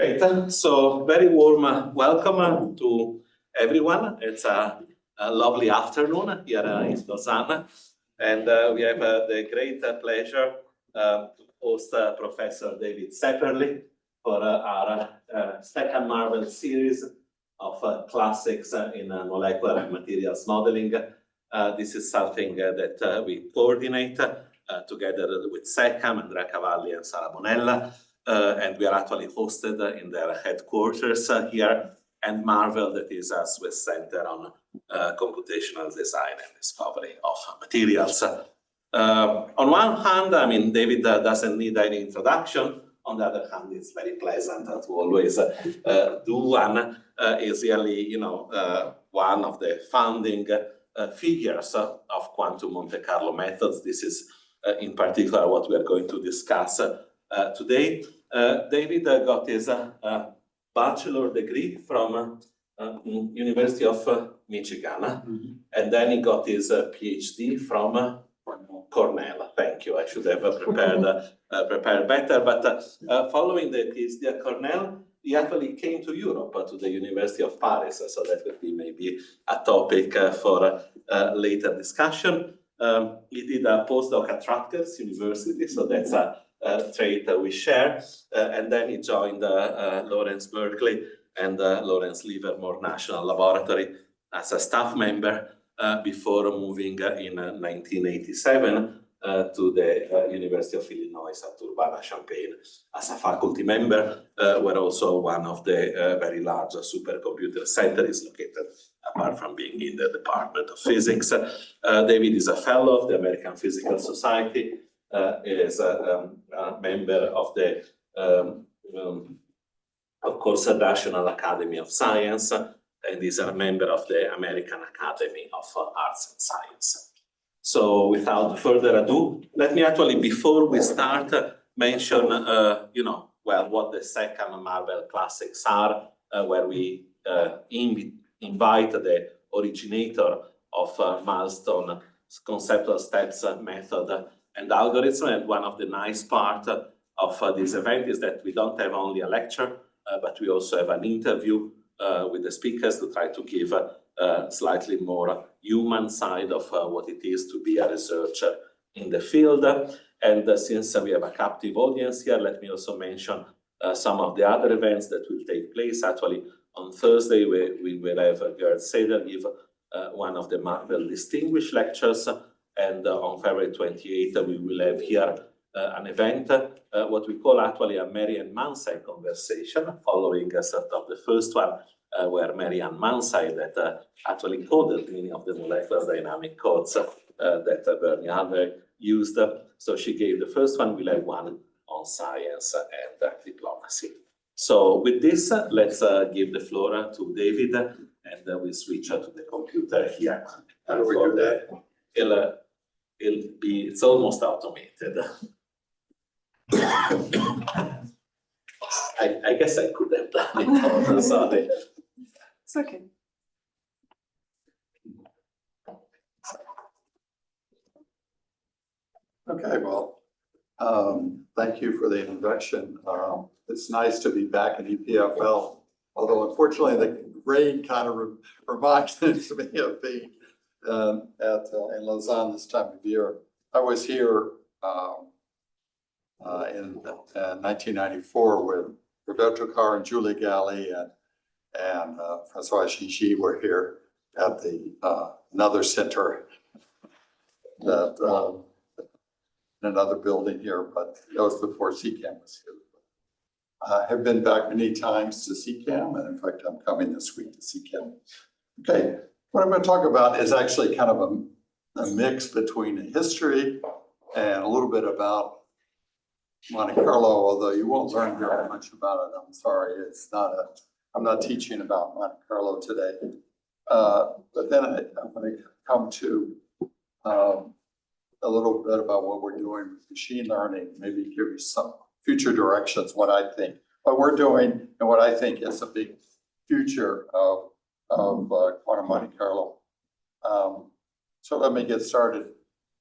Great. So very warm welcome to everyone. It's a lovely afternoon here in Lausanne. And we have the great pleasure to host Professor David Sepperly for our second Marvel series of classics in molecular materials modeling. This is something that we coordinate together with SECAM, Andrea Cavalli and Sara Bonella. And we are actually hosted in their headquarters here, and Marvel, that is a Swiss center on computational design and discovery of materials. On one hand, I mean, David doesn't need any introduction. On the other hand, it's very pleasant to always do one. Is really, you know, one of the founding figures of quantum Monte Carlo methods. This is in particular what we are going to discuss today. David got his bachelor degree from University of Michigan, and then he got his PhD from Cornell. Thank you. I should have prepared better. But following the PhD at Cornell, he actually came to Europe, to the University of Paris. So that would be maybe a topic for later discussion. He did a postdoc at Rutgers University, so that's a trait that we share. And then he joined Lawrence Berkeley and Lawrence Livermore National Laboratory as a staff member before moving in 1987 to the University of Illinois at Urbana-Champaign as a faculty member, where also one of the very large supercomputer center is located, apart from being in the Department of Physics. David is a fellow of the American Physical Society. Is a member of the, of course, National Academy of Science, and is a member of the American Academy of Arts and Science. So without further ado, let me actually, before we start, mention, you know, well, what the second Marvel classics are, where we invite the originator of milestone conceptual steps method and algorithm. And one of the nice parts of this event is that we don't have only a lecture, but we also have an interview with the speakers to try to give a slightly more human side of what it is to be a researcher in the field. And since we have a captive audience here, let me also mention some of the other events that will take place. Actually, on Thursday, we will have Gerd Seder give one of the Marvel Distinguished Lectures. And on February 28th, we will have here an event, what we call actually a Marianne Mansay conversation, following sort of the first one, where Marianne Mansay that actually coded many of the molecular dynamic codes that Bernie Albrecht used. So she gave the first one. We'll have one on science and diplomacy. So with this, let's give the floor to David, and we switch to the computer here. How do we do that? It's almost automated. I guess I could have done it. Sorry. It's okay. Okay, well, thank you for the introduction. It's nice to be back in EPFL, although unfortunately the rain kind of reminds me of being in Lausanne this time of year. I was here in 1994 with Roberto Carr and Julie Galli and Francois Chichi were here at the another center that in another building here, but that was before CCAM was here. I have been back many times to CCAM, and in fact, I'm coming this week to CCAM. Okay. What I'm going to talk about is actually kind of a mix between a history and a little bit about Monte Carlo, although you won't learn very much about it. I'm sorry, I'm not teaching about Monte Carlo today. But then I'm going to come to a little bit about what we're doing with machine learning, maybe give you some future directions, what we're doing and what I think is a big future of quantum Monte Carlo. So let me get started.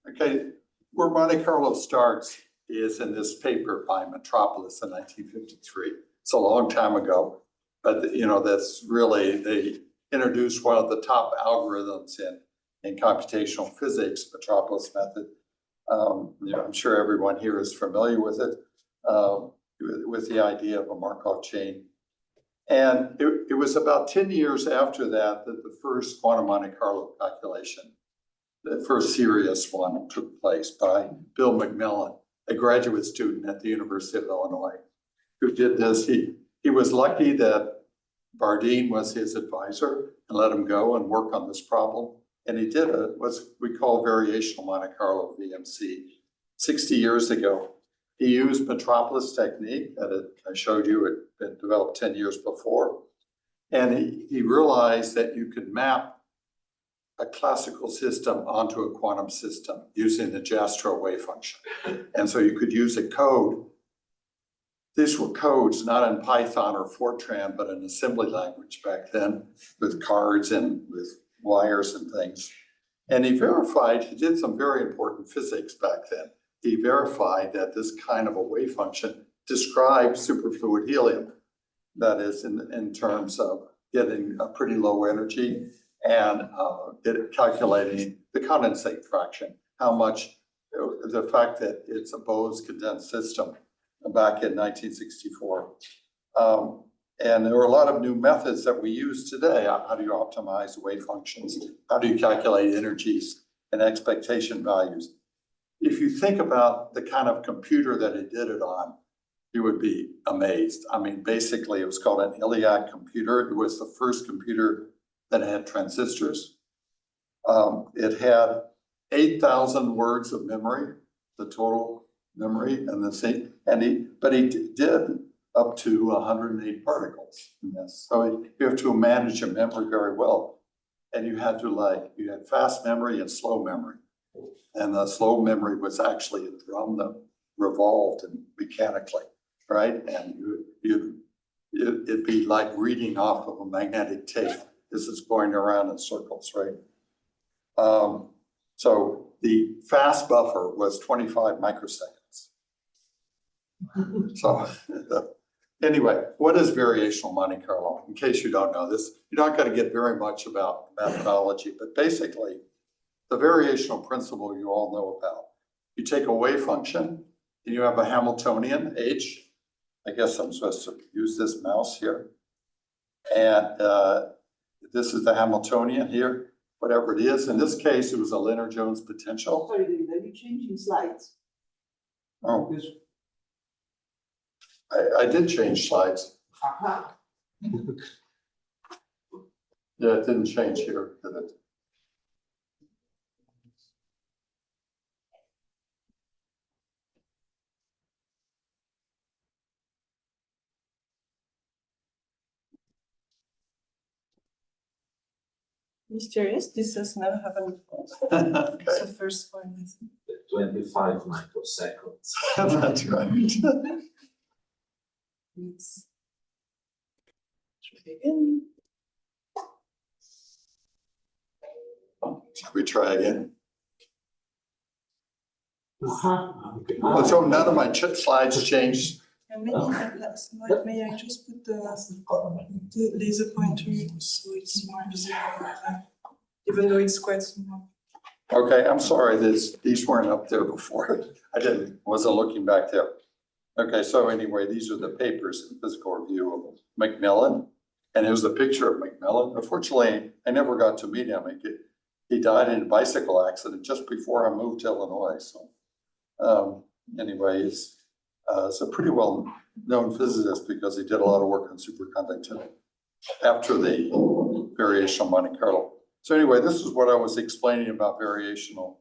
Okay, where Monte Carlo starts is in this paper by Metropolis in 1953. It's a long time ago, but you know, that's really, they introduced one of the top algorithms in computational physics, Metropolis method. You know, I'm sure everyone here is familiar with it, with the idea of a Markov chain. And it was about 10 years after that that the first quantum Monte Carlo calculation, the first serious one, took place by Bill McMillan, a graduate student at the University of Illinois, who did this. He was lucky that Bardeen was his advisor and let him go and work on this problem. And he did what we call variational Monte Carlo, VMC, 60 years ago. He used Metropolis technique that I showed you had been developed 10 years before. And he realized that you could map a classical system onto a quantum system using the Jastrow wave function. And so you could use a code. These were codes not in Python or Fortran, but in assembly language back then, with cards and with wires and things. And he did some very important physics back then. He verified that this kind of a wave function describes superfluid helium. That is in terms of getting a pretty low energy and calculating the condensate fraction, how much, the fact that it's a Bose condensed system back in 1964. And there were a lot of new methods that we use today. How do you optimize wave functions? How do you calculate energies and expectation values? If you think about the kind of computer that he did it on, you would be amazed. I mean, basically, it was called an Iliad computer. It was the first computer that had transistors. It had 8,000 words of memory, the total memory, but he did up to 108 particles in this. So you have to manage your memory very well. And you had fast memory and slow memory. And the slow memory was actually a drum that revolved and mechanically, right? And it'd be like reading off of a magnetic tape. This is going around in circles, right? So the fast buffer was 25 microseconds. So anyway, what is variational Monte Carlo? In case you don't know this, you're not going to get very much about methodology, but basically, the variational principle you all know about. You take a wave function and you have a Hamiltonian, H. I guess I'm supposed to use this mouse here. And this is the Hamiltonian here, whatever it is. In this case, it was a Lennard-Jones potential. Sorry, David, are you changing slides? Oh, I did change slides. Aha. Yeah, it didn't change here, did it? Mysterious, this has never happened before. Okay. It's the first one. 25 microseconds. That's right. Let's try again. Shall we try again? Uh-huh. So none of my slides changed. And may I just put the laser pointer so it's more visible, even though it's quite small. Okay, I'm sorry, these weren't up there before. Wasn't looking back there. Okay, so anyway, these are the papers in physical review of Macmillan. And here's the picture of Macmillan. Unfortunately, I never got to meet him. He died in a bicycle accident just before I moved to Illinois. So anyway, he's a pretty well-known physicist because he did a lot of work on superconductivity after the variational Monte Carlo. So anyway, this is what I was explaining about variational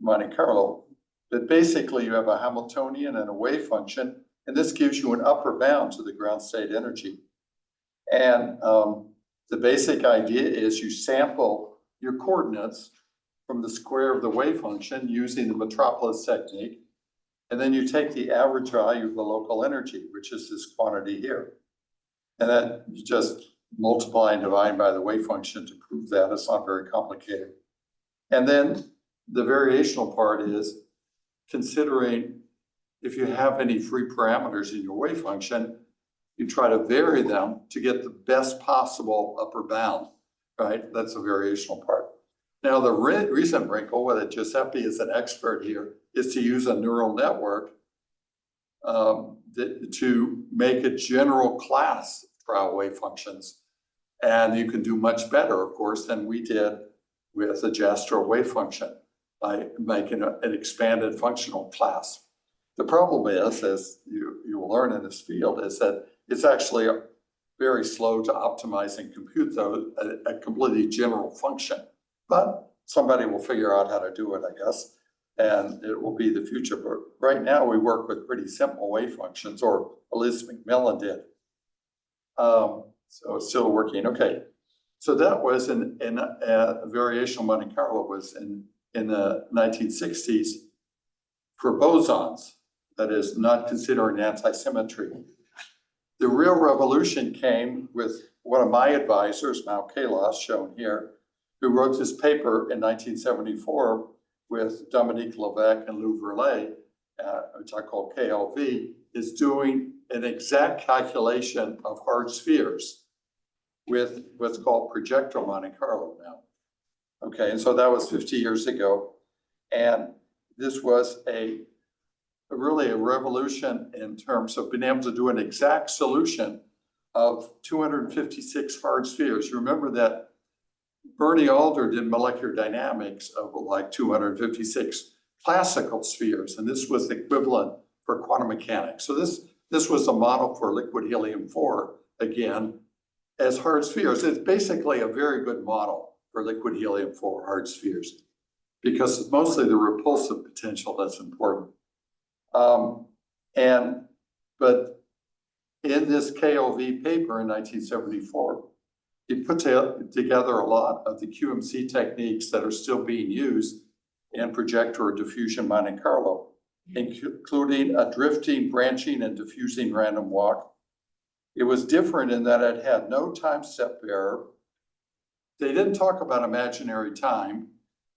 Monte Carlo. That basically you have a Hamiltonian and a wave function, and this gives you an upper bound to the ground state energy. And the basic idea is you sample your coordinates from the square of the wave function using the Metropolis technique. And then you take the average value of the local energy, which is this quantity here. And then you just multiply and divide by the wave function to prove that. It's not very complicated. And then the variational part is considering if you have any free parameters in your wave function, you try to vary them to get the best possible upper bound, right? That's the variational part. Now, the recent wrinkle, where Giuseppe is an expert here, is to use a neural network to make a general class trial wave functions. And you can do much better, of course, than we did with the Jastrow wave function by making an expanded functional class. The problem is, as you will learn in this field, is that it's actually very slow to optimize and compute those a completely general function. But somebody will figure out how to do it, I guess, and it will be the future. But right now we work with pretty simple wave functions, or at least Macmillan did. So it's still working. Okay, so that was in variational Monte Carlo was in the 1960s for bosons, that is not considering anti-symmetry. The real revolution came with one of my advisors, Mal Kalas, shown here, who wrote this paper in 1974 with Dominique Levesque and Lou Verlet, which I call KLV, is doing an exact calculation of hard spheres with what's called projectile Monte Carlo now. Okay, and so that was 50 years ago. And this was really a revolution in terms of being able to do an exact solution of 256 hard spheres. You remember that Bernie Alder did molecular dynamics of like 256 classical spheres, and this was the equivalent for quantum mechanics. So this was a model for liquid helium-4, again, as hard spheres. It's basically a very good model for liquid helium-4 hard spheres, because it's mostly the repulsive potential that's important. But in this KLV paper in 1974, he put together a lot of the QMC techniques that are still being used in projector or diffusion Monte Carlo, including a drifting, branching, and diffusing random walk. It was different in that it had no time step error. They didn't talk about imaginary time,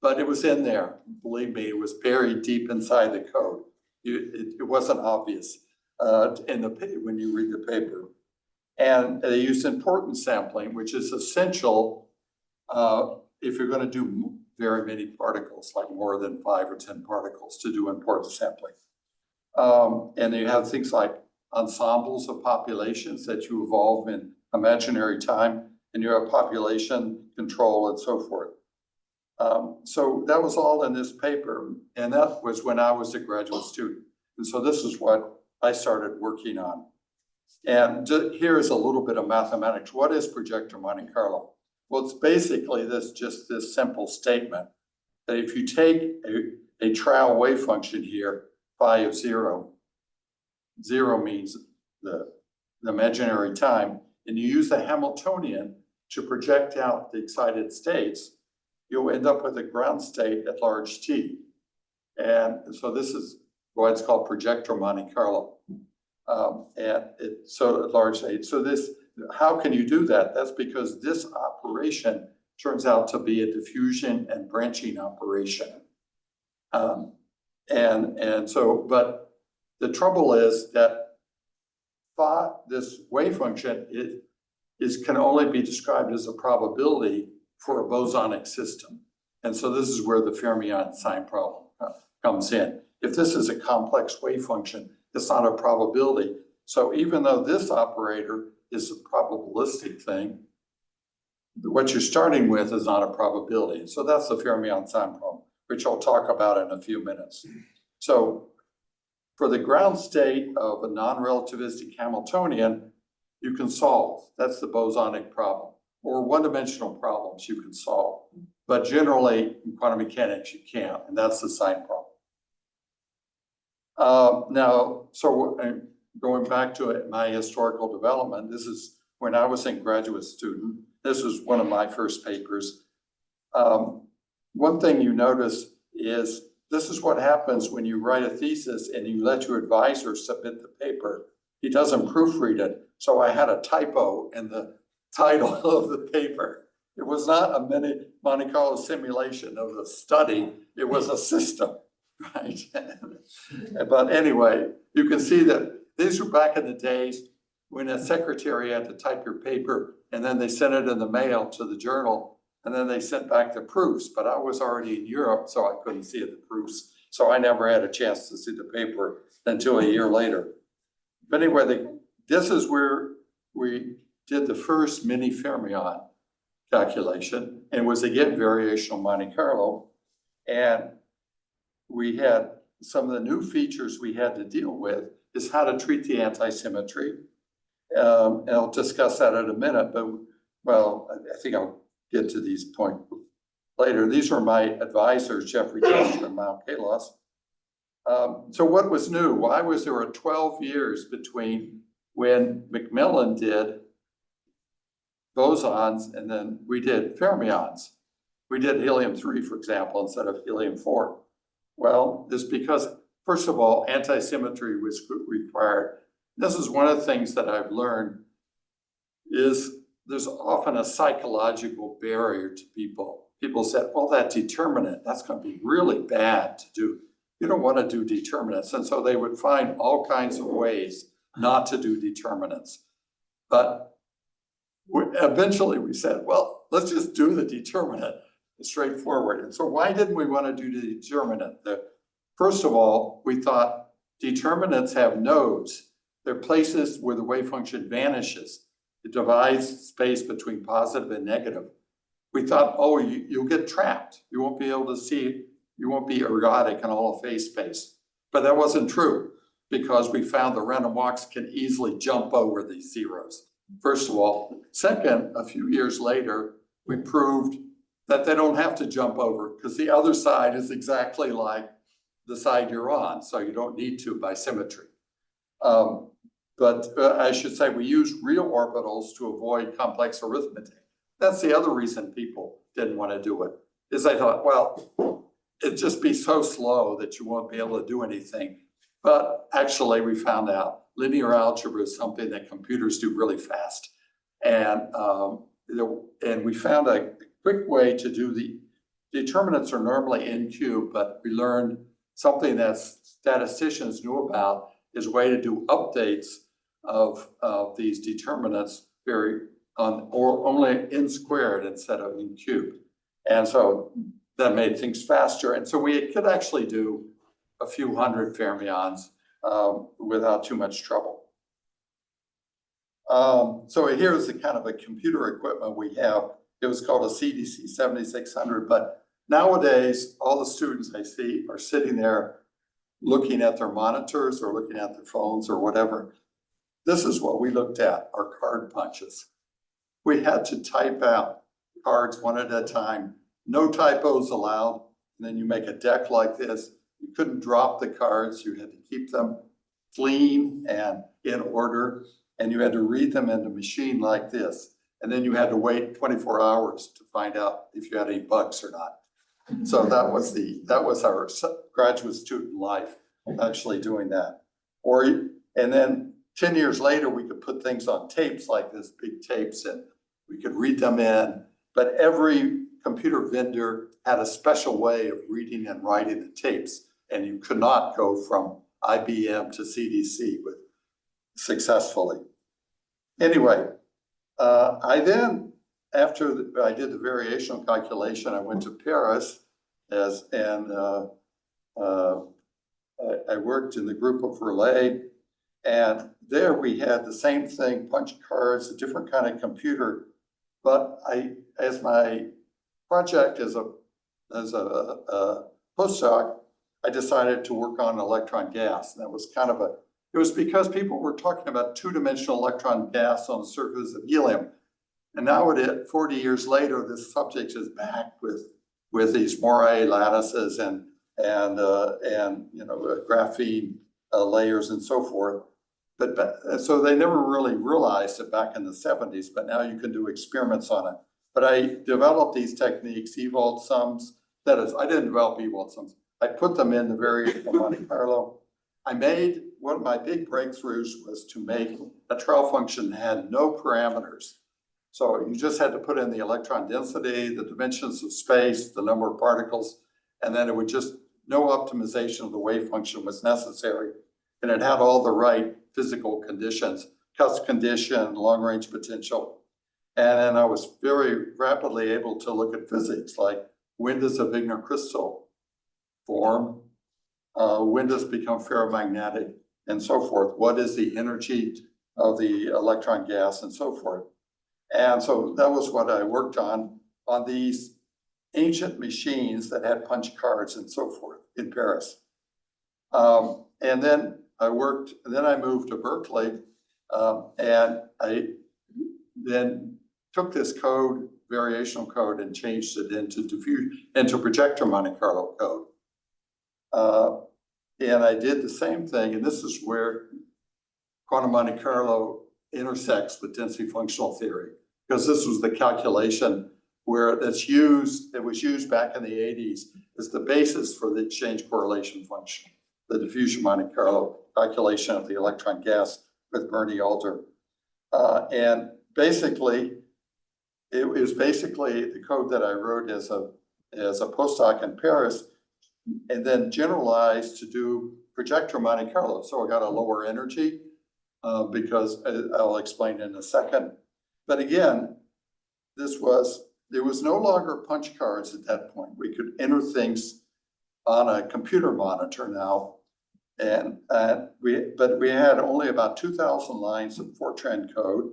but it was in there. Believe me, it was buried deep inside the code. It wasn't obvious when you read the paper. And they used importance sampling, which is essential if you're going to do very many particles, like more than 5 or 10 particles, to do importance sampling. And you have things like ensembles of populations that you evolve in imaginary time, and you have population control and so forth. So that was all in this paper, and that was when I was a graduate student. And so this is what I started working on. And here is a little bit of mathematics. What is projector Monte Carlo? Well, it's basically just this simple statement that if you take a trial wave function here, phi of 0, 0 means the imaginary time, and you use the Hamiltonian to project out the excited states, you'll end up with a ground state at large t. And so this is what's called projector Monte Carlo. And it's so at large state. So this, how can you do that? That's because this operation turns out to be a diffusion and branching operation. And so, but the trouble is that this wave function can only be described as a probability for a bosonic system. And so this is where the fermion sign problem comes in. If this is a complex wave function, it's not a probability. So even though this operator is a probabilistic thing, what you're starting with is not a probability. So that's the fermion sign problem, which I'll talk about in a few minutes. So for the ground state of a non-relativistic Hamiltonian, you can solve. That's the bosonic problem. Or one-dimensional problems you can solve. But generally, in quantum mechanics, you can't, and that's the sign problem. Now, so going back to my historical development, this is when I was a graduate student. This was one of my first papers. One thing you notice is this is what happens when you write a thesis and you let your advisor submit the paper. He doesn't proofread it. So I had a typo in the title of the paper. It was not a Monte Carlo simulation of the study. It was a system, right? But anyway, you can see that these were back in the days when a secretary had to type your paper and then they sent it in the mail to the journal and then they sent back the proofs, but I was already in Europe, so I couldn't see the proofs. So I never had a chance to see the paper until a year later. But anyway, this is where we did the first mini fermion calculation, and it was again variational Monte Carlo. And we had some of the new features we had to deal with is how to treat the anti-symmetry. And I'll discuss that in a minute, but well, I think I'll get to these points later. These are my advisors, Jeffrey Custer and Mount Kalos. So what was new? Why was there a 12 years between when Macmillan did bosons and then we did fermions? We did helium-3, for example, instead of helium-4. Well, it's because, first of all, anti-symmetry was required. This is one of the things that I've learned is there's often a psychological barrier to people. People said, well, that determinant, that's going to be really bad to do. You don't want to do determinants. And so they would find all kinds of ways not to do determinants. But eventually we said, well, let's just do the determinant. It's straightforward. And so why didn't we want to do the determinant? First of all, we thought determinants have nodes. They're places where the wave function vanishes. It divides space between positive and negative. We thought, oh, you'll get trapped. You won't be able to see, you won't be ergodic in all of phase space. But that wasn't true because we found the random walks can easily jump over these zeros. First of all. Second, a few years later, we proved that they don't have to jump over because the other side is exactly like the side you're on. So you don't need to by symmetry. But I should say we use real orbitals to avoid complex arithmetic. That's the other reason people didn't want to do it, is they thought, well, it'd just be so slow that you won't be able to do anything. But actually we found out linear algebra is something that computers do really fast. And we found a quick way to do the determinants are normally in cube, but we learned something that statisticians knew about is a way to do updates of these determinants or only in squared instead of in cubed. And so that made things faster. And so we could actually do a few hundred fermions without too much trouble. So here's the kind of a computer equipment we have. It was called a CDC 7600, but nowadays all the students I see are sitting there looking at their monitors or looking at their phones or whatever. This is what we looked at, our card punches. We had to type out cards one at a time, no typos allowed. And then you make a deck like this. You couldn't drop the cards. You had to keep them clean and in order. And you had to read them in the machine like this. And then you had to wait 24 hours to find out if you had any bugs or not. So that was our graduate student life, actually doing that. And then 10 years later, we could put things on tapes like this, big tapes, and we could read them in. But every computer vendor had a special way of reading and writing the tapes. And you could not go from IBM to CDC successfully. Anyway, I then, after I did the variational calculation, I went to Paris and I worked in the group of Relay. And there we had the same thing, punch cards, a different kind of computer. But as my project as a postdoc, I decided to work on electron gas. And that was kind of it was because people were talking about two-dimensional electron gas on the surface of helium. And now 40 years later, this subject is back with these Moiré lattices and graphene layers and so forth. But so they never really realized it back in the 70s, but now you can do experiments on it. But I developed these techniques, Ewald sums. That is, I didn't develop Ewald sums. I put them in the variable Monte Carlo. One of my big breakthroughs was to make a trail function that had no parameters. So you just had to put in the electron density, the dimensions of space, the number of particles, and then it would no optimization of the wave function was necessary. And it had all the right physical conditions cusp condition, long range potential. And then I was very rapidly able to look at physics, like when does a Wigner crystal form? When does it become ferromagnetic and so forth? What is the energy of the electron gas and so forth? And so that was what I worked on these ancient machines that had punch cards and so forth in Paris. And then I moved to Berkeley, and I then took this code, variational code, and changed it into projector Monte Carlo code. And I did the same thing, and this is where quantum Monte Carlo intersects with density functional theory, because this was the calculation where it was used back in the 80s as the basis for the exchange correlation function, the diffusion Monte Carlo calculation of the electron gas with Bernie Alder. And basically, it was basically the code that I wrote as a postdoc in Paris, and then generalized to do projector Monte Carlo. So I got a lower energy because I'll explain in a second. But again, there was no longer punch cards at that point. We could enter things on a computer monitor now. But we had only about 2,000 lines of Fortran code.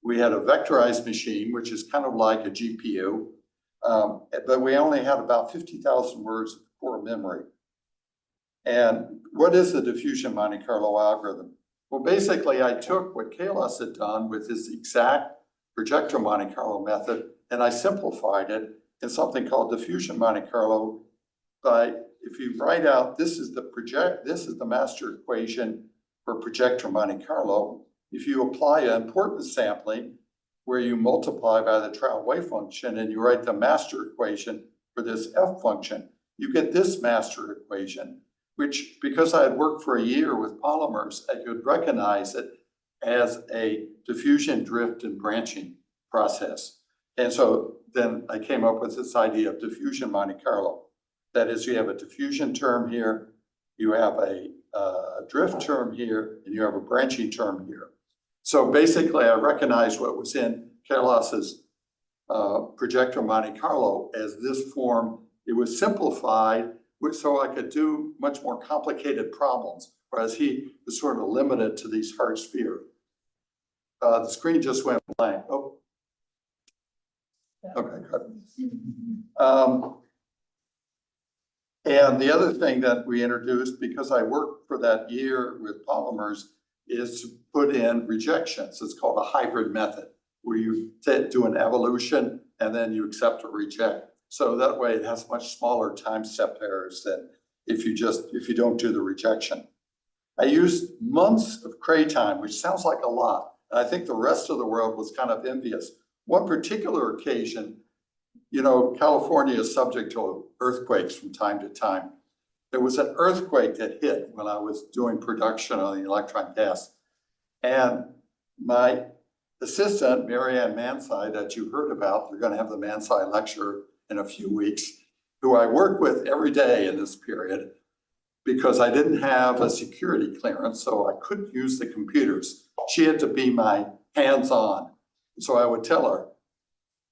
We had a vectorized machine, which is kind of like a GPU, but we only had about 50,000 words of core memory. And what is the diffusion Monte Carlo algorithm? Well, basically, I took what Carlos had done with his exact projector Monte Carlo method, and I simplified it in something called diffusion Monte Carlo if you write out, this is the master equation for projector Monte Carlo. If you apply an importance sampling where you multiply by the trial wave function and you write the master equation for this F function, you get this master equation, which, because I had worked for a year with polymers, I could recognize it as a diffusion, drift, and branching process. And so then I came up with this idea of diffusion Monte Carlo. That is, you have a diffusion term here, you have a drift term here, and you have a branching term here. So basically, I recognized what was in Carlos's projector Monte Carlo as this form. It was simplified so I could do much more complicated problems, whereas he was sort of limited to these hard spheres. The screen just went blank. Oh, okay, good. And the other thing that we introduced, because I worked for that year with polymers, is to put in rejections. It's called a hybrid method, where you do an evolution and then you accept or reject. So that way it has much smaller time step errors than if you don't do the rejection. I used months of cray time, which sounds like a lot. And I think the rest of the world was kind of envious. One particular occasion, California is subject to earthquakes from time to time. There was an earthquake that hit when I was doing production on the electron gas. And my assistant, Marianne Mansai, that you heard about, we're going to have the Mansai lecture in a few weeks, who I work with every day in this period, because I didn't have a security clearance, so I couldn't use the computers. She had to be my hands-on. So I would tell her,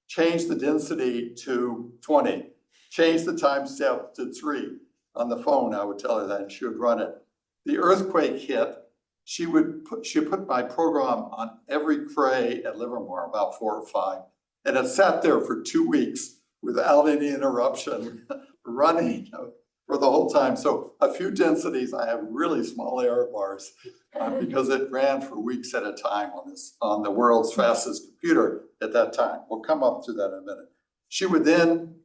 change the density to 20, change the time step to 3. On the phone, I would tell her that, and she would run it. The earthquake hit, she put my program on every cray at Livermore, about 4 or 5, and it sat there for 2 weeks without any interruption, running for the whole time. So a few densities, I have really small error bars because it ran for weeks at a time on the world's fastest computer at that time. We'll come up to that in a minute. She would then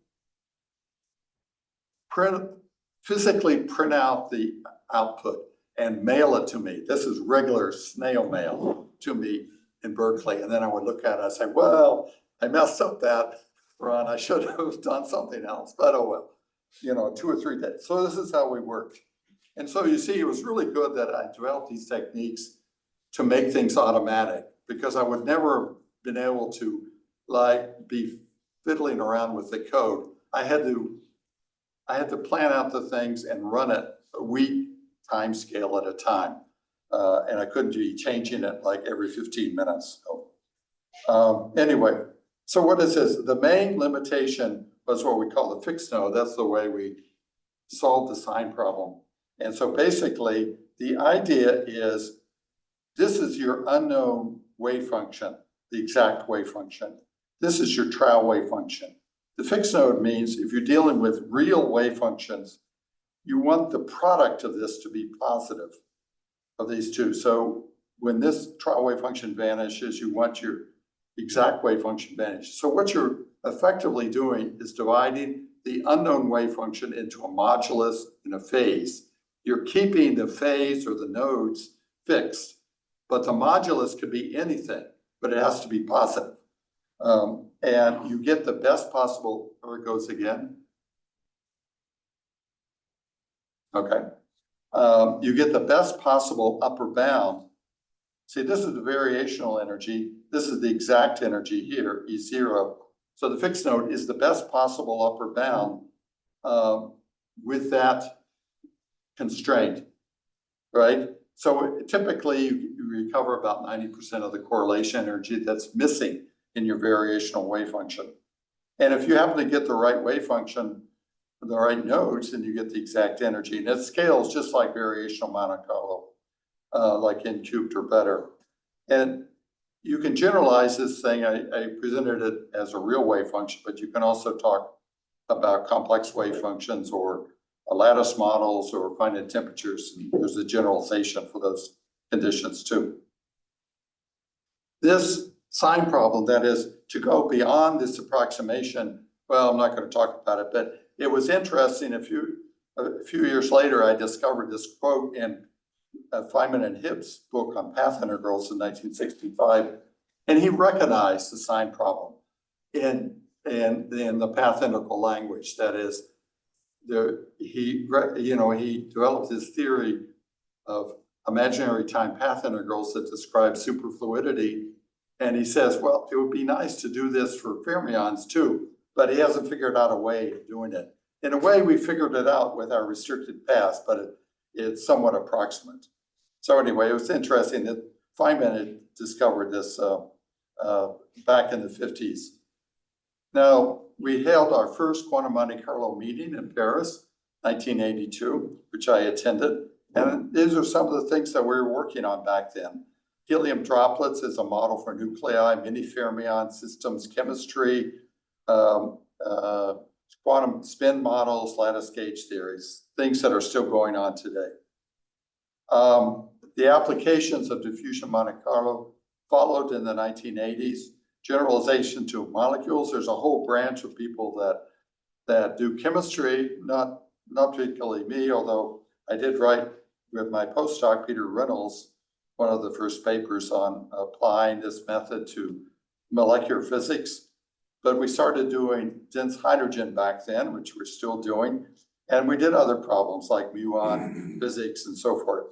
physically print out the output and mail it to me. This is regular snail mail to me in Berkeley. And then I would look at it and say, well, I messed up that run. I should have done something else, but oh well, 2 or 3 days. So this is how we worked. And so you see, it was really good that I developed these techniques to make things automatic, because I would never have been able to be fiddling around with the code. I had to plan out the things and run it a week time scale at a time. And I couldn't be changing it like every 15 minutes. So, anyway, so what is this? The main limitation was what we call the fixed node. That's the way we solved the sign problem. And so basically, the idea is this is your unknown wave function, the exact wave function. This is your trial wave function. The fixed node means if you're dealing with real wave functions, you want the product of this to be positive of these two. So when this trial wave function vanishes, you want your exact wave function vanish. So what you're effectively doing is dividing the unknown wave function into a modulus and a phase. You're keeping the phase or the nodes fixed, but the modulus could be anything, but it has to be positive. And you get the best possible, or it goes again. Okay. You get the best possible upper bound. See, this is the variational energy. This is the exact energy here, E0. So the fixed node is the best possible upper bound with that constraint, right? So typically you recover about 90% of the correlation energy that's missing in your variational wave function. And if you happen to get the right wave function, the right nodes, then you get the exact energy. And it scales just like variational Monte Carlo, like n cubed or better. And you can generalize this thing. I presented it as a real wave function, but you can also talk about complex wave functions or lattice models or finite temperatures. And there's a generalization for those conditions too. This sign problem, that is to go beyond this approximation, well, I'm not going to talk about it, but it was interesting. A few years later, I discovered this quote in Feynman and Hibbs' book on path integrals in 1965, and he recognized the sign problem in the path integral language. That is, he developed his theory of imaginary time path integrals that describe superfluidity. And he says, well, it would be nice to do this for fermions too, but he hasn't figured out a way of doing it. In a way, we figured it out with our restricted paths, but it's somewhat approximate. So anyway, it was interesting that Feynman had discovered this back in the 50s. Now, we held our first quantum Monte Carlo meeting in Paris, 1982, which I attended. And these are some of the things that we were working on back then. Helium droplets as a model for nuclei, mini fermion systems, chemistry, quantum spin models, lattice gauge theories, things that are still going on today. The applications of diffusion Monte Carlo followed in the 1980s. Generalization to molecules. There's a whole branch of people that do chemistry, not particularly me, although I did write with my postdoc, Peter Reynolds, one of the first papers on applying this method to molecular physics. But we started doing dense hydrogen back then, which we're still doing. And we did other problems like muon physics and so forth.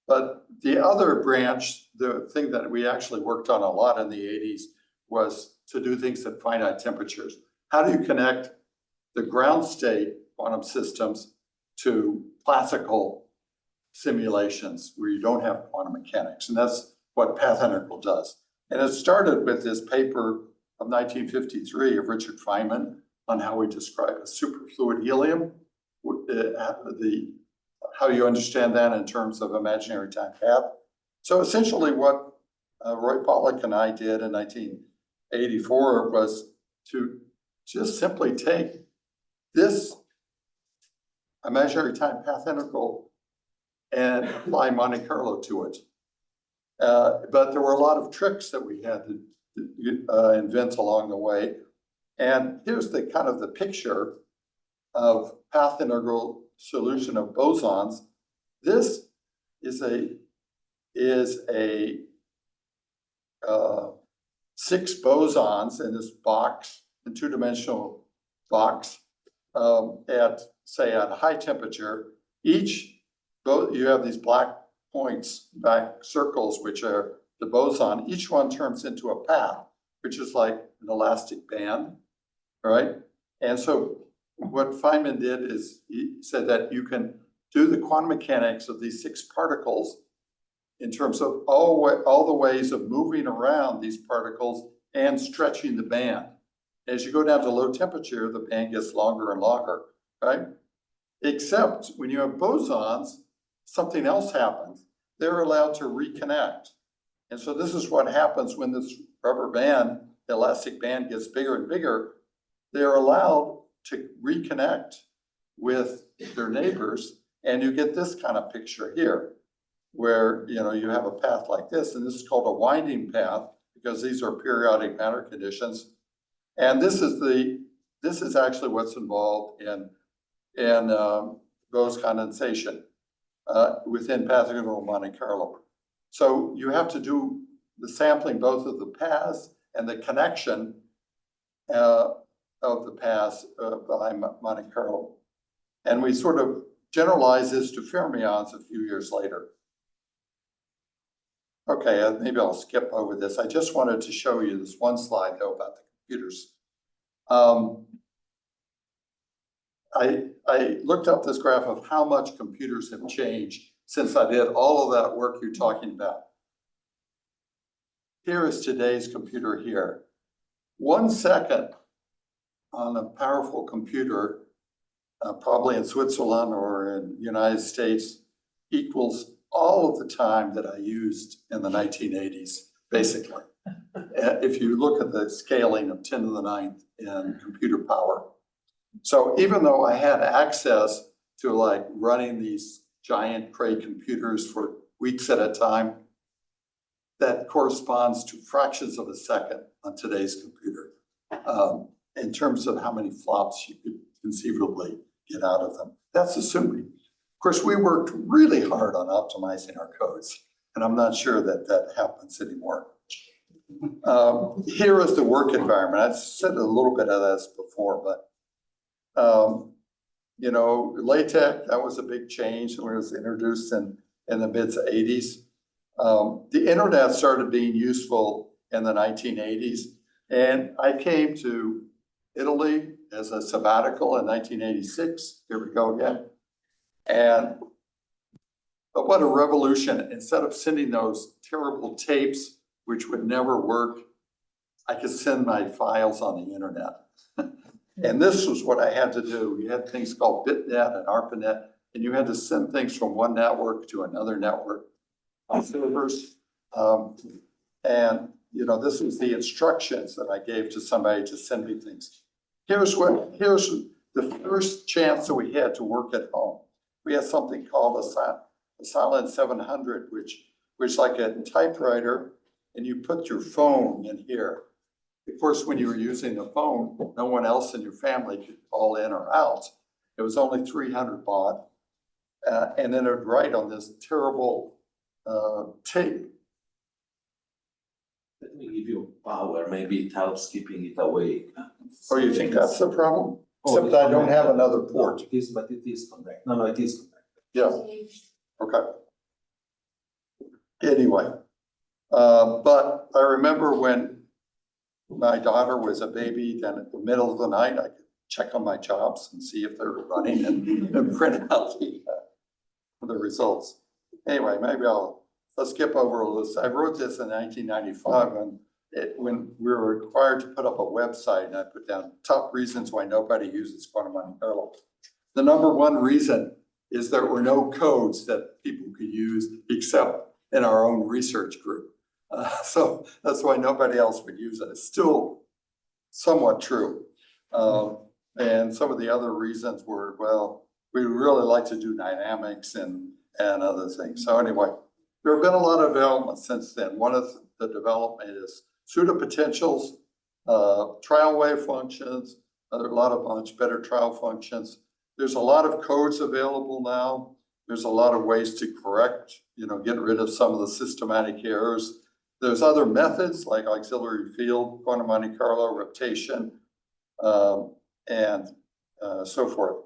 But the other branch, the thing that we actually worked on a lot in the 80s was to do things at finite temperatures. How do you connect the ground state quantum systems to classical simulations where you don't have quantum mechanics? And that's what path integral does. And it started with this paper of 1953 of Richard Feynman on how we describe a superfluid helium, how you understand that in terms of imaginary time path. So essentially what Roy Pollack and I did in 1984 was to just simply take this imaginary time path integral and apply Monte Carlo to it. But there were a lot of tricks that we had to invent along the way. And here's the kind of the picture of path integral solution of bosons. This is a 6 bosons in this box, in two-dimensional box, at high temperature. You have these black points, black circles, which are the boson. Each one turns into a path, which is like an elastic band, right? And so what Feynman did is he said that you can do the quantum mechanics of these 6 particles in terms of all the ways of moving around these particles and stretching the band. As you go down to low temperature, the band gets longer and longer, right? Except when you have bosons, something else happens. They're allowed to reconnect. And so this is what happens when this rubber band, the elastic band, gets bigger and bigger. They're allowed to reconnect with their neighbors, and you get this kind of picture here, where you have a path like this, and this is called a winding path because these are periodic matter conditions. And this is actually what's involved in Bose condensation within Pythagorean Monte Carlo. So you have to do the sampling both of the paths and the connection of the paths behind Monte Carlo. And we sort of generalize this to fermions a few years later. Okay, maybe I'll skip over this. I just wanted to show you this one slide though about the computers. I looked up this graph of how much computers have changed since I did all of that work you're talking about. Here is today's computer here. 1 second on a powerful computer, probably in Switzerland or in the United States, equals all of the time that I used in the 1980s, basically. If you look at the scaling of 10 to the 9th in computer power. So even though I had access to like running these giant Cray computers for weeks at a time, that corresponds to fractions of a second on today's computer in terms of how many flops you could conceivably get out of them. That's assuming. Of course, we worked really hard on optimizing our codes, and I'm not sure that that happens anymore. Here is the work environment. I've said a little bit of this before, but LaTeX, that was a big change when it was introduced in the mid-80s. The internet started being useful in the 1980s, and I came to Italy as a sabbatical in 1986. Here we go again. But what a revolution. Instead of sending those terrible tapes, which would never work, I could send my files on the internet. And this was what I had to do. You had things called BitNet and ARPANET, and you had to send things from one network to another network on servers. This was the instructions that I gave to somebody to send me things. Here's the first chance that we had to work at home. We had something called a Silent 700, which like a typewriter, and you put your phone in here. Of course, when you were using the phone, no one else in your family could call in or out. It was only 300 baud. And then it would write on this terrible tape. Let me give you power, maybe it helps keeping it awake. Oh, you think that's the problem? Oh, Except I don't have another port. No, but it is connected. No, it is connected. Yeah, okay. Anyway, but I remember when my daughter was a baby, then at the middle of the night, I could check on my jobs and see if they were running and print out the results. Anyway, let's skip over this. I wrote this in 1995 when we were required to put up a website, and I put down top reasons why nobody uses quantum Monte Carlo. The number one reason is there were no codes that people could use except in our own research group. So that's why nobody else would use it. It's still somewhat true. And some of the other reasons were, well, we really like to do dynamics and other things. So anyway, there have been a lot of development since then. One of the development is pseudopotentials, trial wave functions. There are a lot of much better trial functions. There's a lot of codes available now. There's a lot of ways to correct, get rid of some of the systematic errors. There's other methods like auxiliary field, quantum Monte Carlo, rotation, and so forth.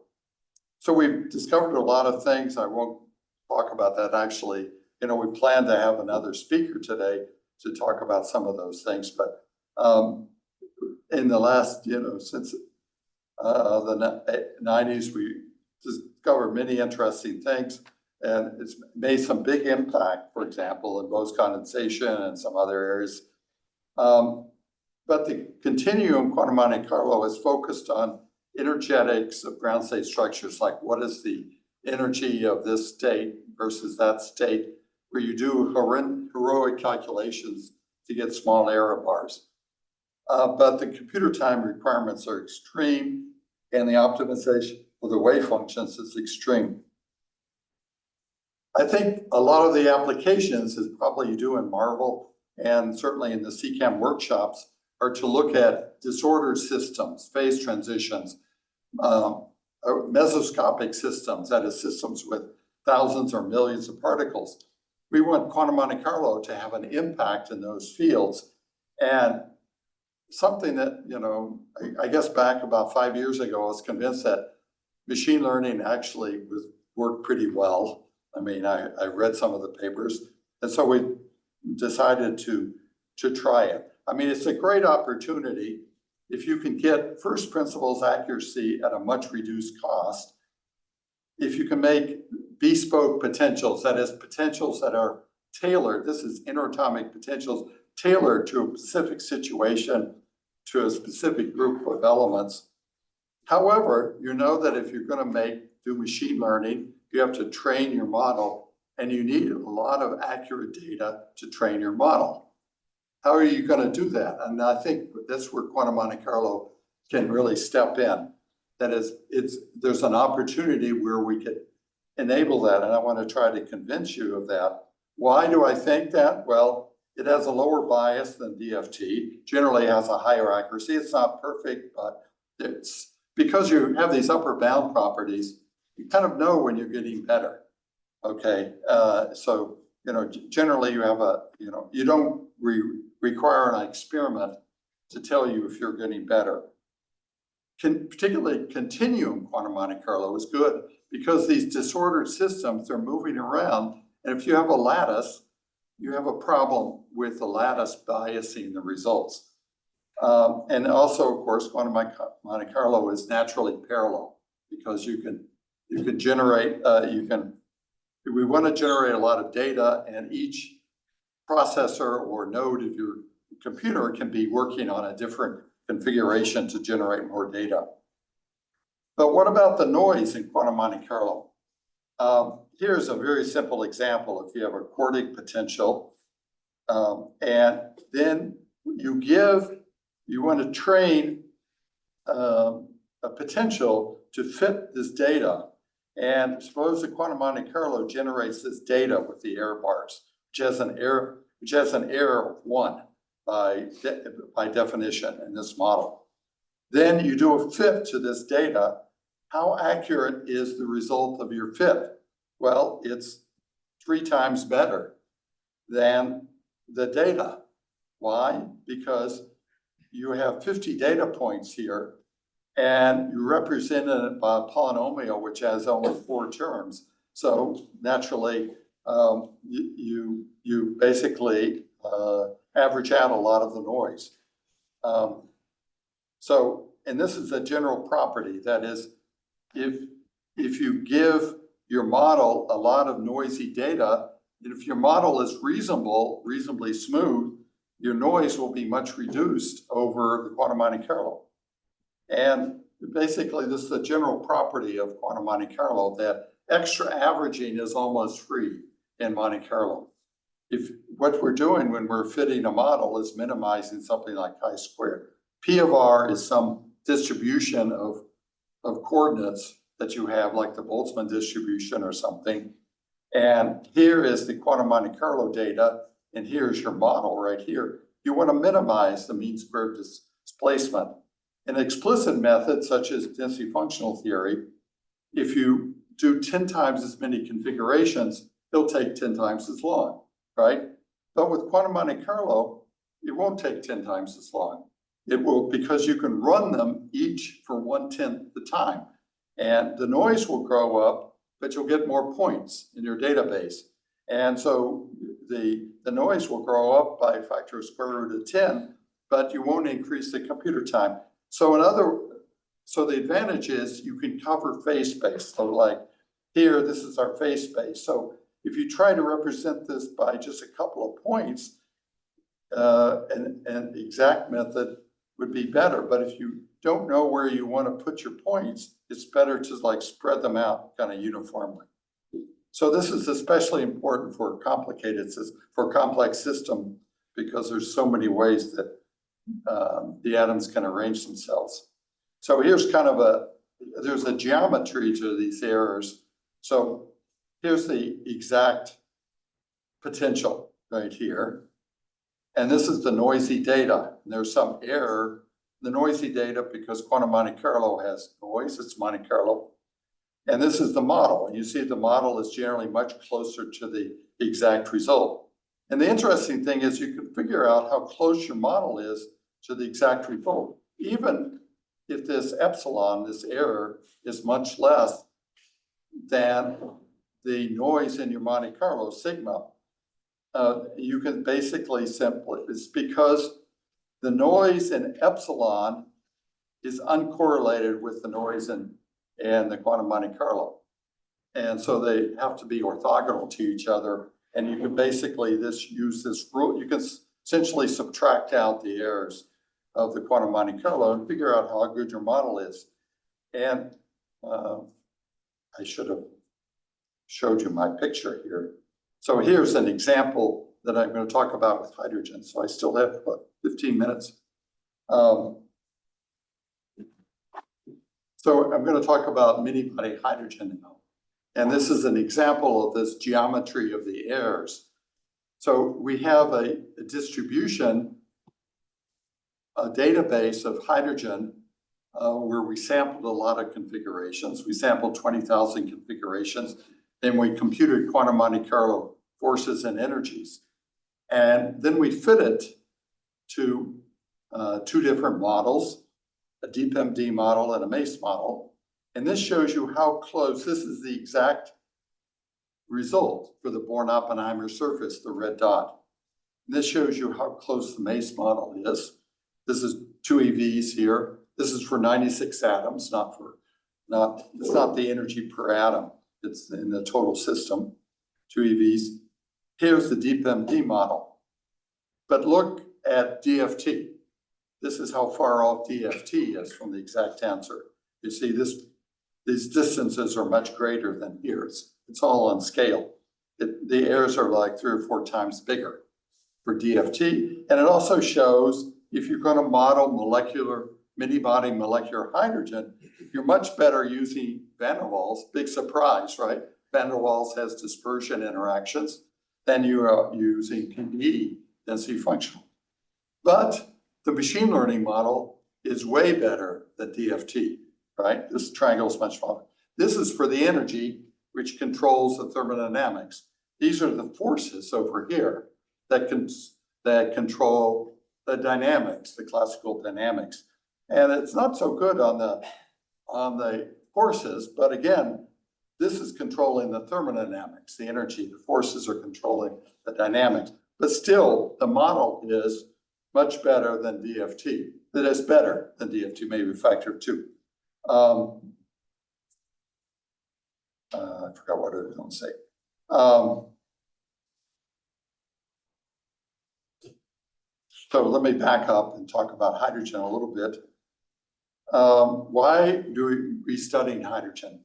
So we've discovered a lot of things. I won't talk about that actually. We plan to have another speaker today to talk about some of those things. But in the last, since the 90s, we discovered many interesting things, and it's made some big impact, for example, in Bose condensation and some other areas. But the continuum quantum Monte Carlo is focused on energetics of ground state structures, like what is the energy of this state versus that state, where you do heroic calculations to get small error bars. But the computer time requirements are extreme, and the optimization for the wave functions is extreme. I think a lot of the applications is probably you do in Marvel and certainly in the CCAM workshops are to look at disordered systems, phase transitions, mesoscopic systems, that is systems with thousands or millions of particles. We want quantum Monte Carlo to have an impact in those fields. And something that, you know, I guess back about 5 years ago, I was convinced that machine learning actually worked pretty well. I mean, I read some of the papers, and so we decided to try it. I mean, it's a great opportunity if you can get first principles accuracy at a much reduced cost. If you can make bespoke potentials, that is potentials that are tailored, this is interatomic potentials tailored to a specific situation, to a specific group of elements. However, you know that if you're going to do machine learning, you have to train your model, and you need a lot of accurate data to train your model. How are you going to do that? And I think that's where quantum Monte Carlo can really step in. That is, there's an opportunity where we could enable that, and I want to try to convince you of that. Why do I think that? Well, it has a lower bias than DFT, generally has a higher accuracy. It's not perfect, but it's because you have these upper bound properties, you kind of know when you're getting better. Okay, so you know, generally you have you don't require an experiment to tell you if you're getting better. Particularly continuum quantum Monte Carlo is good because these disordered systems are moving around, and if you have a lattice, you have a problem with the lattice biasing the results. And also, of course, quantum Monte Carlo is naturally parallel because you can generate, we want to generate a lot of data, and each processor or node of your computer can be working on a different configuration to generate more data. But what about the noise in quantum Monte Carlo? Here's a very simple example. If you have a quartic potential, and then you want to train a potential to fit this data. And suppose the quantum Monte Carlo generates this data with the error bars, which has an error of 1 by definition in this model. Then you do a fit to this data. How accurate is the result of your fit? Well, it's 3 times better than the data. Why? Because you have 50 data points here, and you represent it by a polynomial which has only 4 terms. So naturally, you basically average out a lot of the noise. And this is a general property. That is, if you give your model a lot of noisy data, and if your model is reasonably smooth, your noise will be much reduced over the quantum Monte Carlo. And basically, this is a general property of quantum Monte Carlo, that extra averaging is almost free in Monte Carlo. If what we're doing when we're fitting a model is minimizing something like chi-squared. P of R is some distribution of coordinates that you have, like the Boltzmann distribution or something. And here is the quantum Monte Carlo data, and here's your model right here. You want to minimize the mean squared displacement. In explicit methods, such as density functional theory, if you do 10 times as many configurations, it'll take 10 times as long, right? But with quantum Monte Carlo, it won't take 10 times as long. It will, because you can run them each for 1/10 the time. And the noise will grow up, but you'll get more points in your database. And so the noise will grow up by a factor of square root of 10, but you won't increase the computer time. So the advantage is you can cover phase space. So like here, this is our phase space. So if you try to represent this by just a couple of points, and the exact method would be better. But if you don't know where you want to put your points, it's better to like spread them out kind of uniformly. So this is especially important for a complex system, because there's so many ways that the atoms can arrange themselves. So here's kind of there's a geometry to these errors. So here's the exact potential right here. And this is the noisy data. And there's some error. The noisy data, because quantum Monte Carlo has noise, it's Monte Carlo. And this is the model. You see the model is generally much closer to the exact result. And the interesting thing is you can figure out how close your model is to the exact result, even if this epsilon, this error, is much less than the noise in your Monte Carlo sigma. You can basically it's because the noise in epsilon is uncorrelated with the noise in the quantum Monte Carlo. And so they have to be orthogonal to each other. And you can basically use this rule. You can essentially subtract out the errors of the quantum Monte Carlo and figure out how good your model is. And I should have showed you my picture here. So here's an example that I'm going to talk about with hydrogen. So I still have, what, 15 minutes. So I'm going to talk about mini-body hydrogen now. And this is an example of this geometry of the errors. So we have a distribution, a database of hydrogen where we sampled a lot of configurations. We sampled 20,000 configurations. Then we computed quantum Monte Carlo forces and energies. And then we fit it to two different models, a deep MD model and a MACE model. And this shows you how close, this is the exact result for the Born-Oppenheimer surface, the red dot. And this shows you how close the MACE model is. This is 2 EVs here. This is for 96 atoms, it's not the energy per atom. It's in the total system, 2 EVs. Here's the deep MD model. But look at DFT. This is how far off DFT is from the exact answer. You see these distances are much greater than here. It's all on scale. The errors are like 3 or 4 times bigger for DFT. And it also shows if you're going to model mini-body molecular hydrogen, you're much better using van der Waals. Big surprise, right? Van der Waals has dispersion interactions than you are using PDE, density functional. But the machine learning model is way better than DFT, right? This triangle is much smaller. This is for the energy, which controls the thermodynamics. These are the forces over here that control the dynamics, the classical dynamics. And it's not so good on the forces, but again, this is controlling the thermodynamics, the energy. The forces are controlling the dynamics. But still, the model is much better than DFT. That is better than DFT, maybe a factor of 2. I forgot what I was going to say. So let me back up and talk about hydrogen a little bit. Why do we study hydrogen?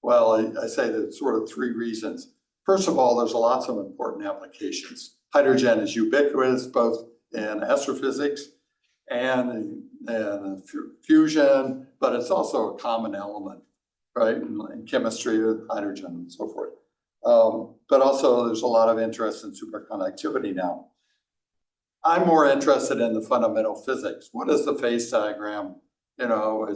Well, I say that sort of 3 reasons. First of all, there's lots of important applications. Hydrogen is ubiquitous, both in astrophysics and in fusion, but it's also a common element, right? In chemistry with hydrogen and so forth. But also there's a lot of interest in superconductivity now. I'm more interested in the fundamental physics. What is the phase diagram? You know,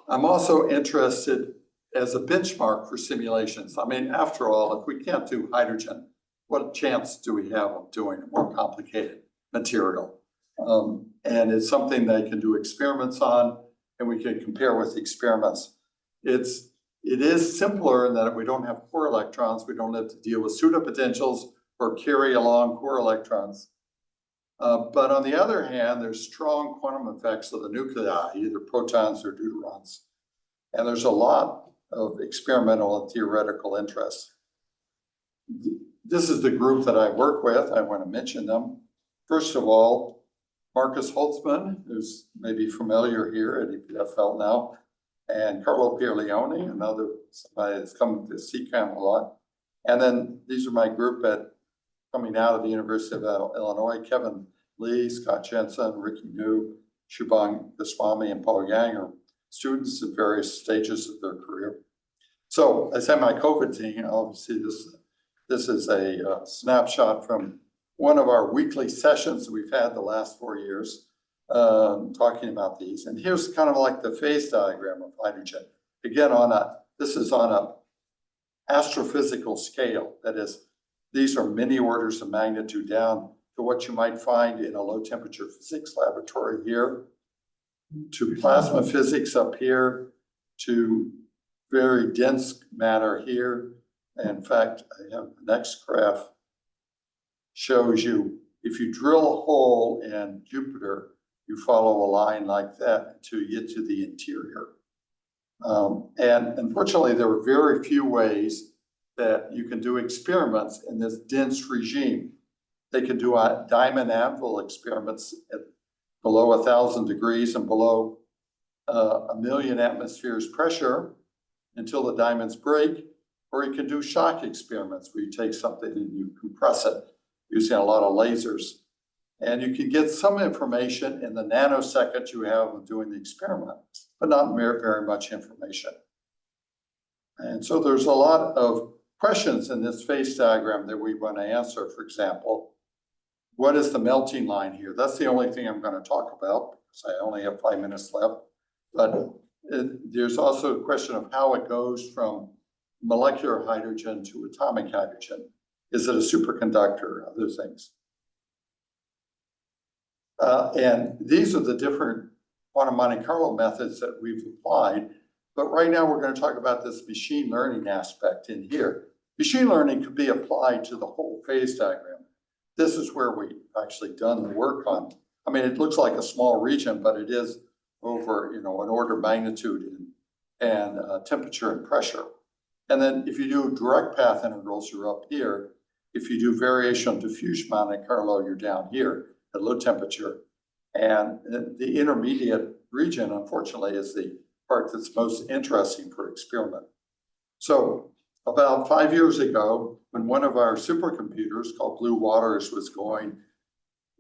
I'm also interested as a benchmark for simulations. I mean, after all, if we can't do hydrogen, what chance do we have of doing a more complicated material? And it's something they can do experiments on, and we can compare with experiments. It is simpler in that we don't have core electrons. We don't have to deal with pseudopotentials or carry along core electrons. But on the other hand, there's strong quantum effects of the nuclei, either protons or deuterons. And there's a lot of experimental and theoretical interest. This is the group that I work with. I want to mention them. First of all, Marcus Holtzman, who's maybe familiar here at EPFL now, and Carlo Pierleone, another somebody that's come to CCAM a lot. And then these are my group coming out of the University of Illinois: Kevin Lee, Scott Jensen, Ricky New, Shubhang Goswami, and Paul Yang are students at various stages of their career. So I say my COVID team. Obviously, this is a snapshot from one of our weekly sessions that we've had the last 4 years, talking about these. And here's kind of like the phase diagram of hydrogen. Again, this is on a astrophysical scale. That is, these are many orders of magnitude down to what you might find in a low temperature physics laboratory here, to plasma physics up here, to very dense matter here. In fact, I have the next graph shows you, if you drill a hole in Jupiter, you follow a line like that until you get to the interior. And unfortunately, there are very few ways that you can do experiments in this dense regime. They can do diamond anvil experiments at below 1,000 degrees and below 1,000,000 atmospheres pressure until the diamonds break, or you can do shock experiments where you take something and you compress it using a lot of lasers. And you can get some information in the nanosecond you have of doing the experiment, but not very much information. And so there's a lot of questions in this phase diagram that we want to answer. For example, what is the melting line here? That's the only thing I'm going to talk about, because I only have 5 minutes left. But there's also a question of how it goes from molecular hydrogen to atomic hydrogen. Is it a superconductor? Other things. And these are the different quantum Monte Carlo methods that we've applied. But right now we're going to talk about this machine learning aspect in here. Machine learning could be applied to the whole phase diagram. This is where we've actually done the work on. I mean, it looks like a small region, but it is over, an order of magnitude and temperature and pressure. And then if you do direct path integrals, you're up here. If you do variational diffusion Monte Carlo, you're down here at low temperature. And the intermediate region, unfortunately, is the part that's most interesting for experiment. So about 5 years ago, when one of our supercomputers called Blue Waters was going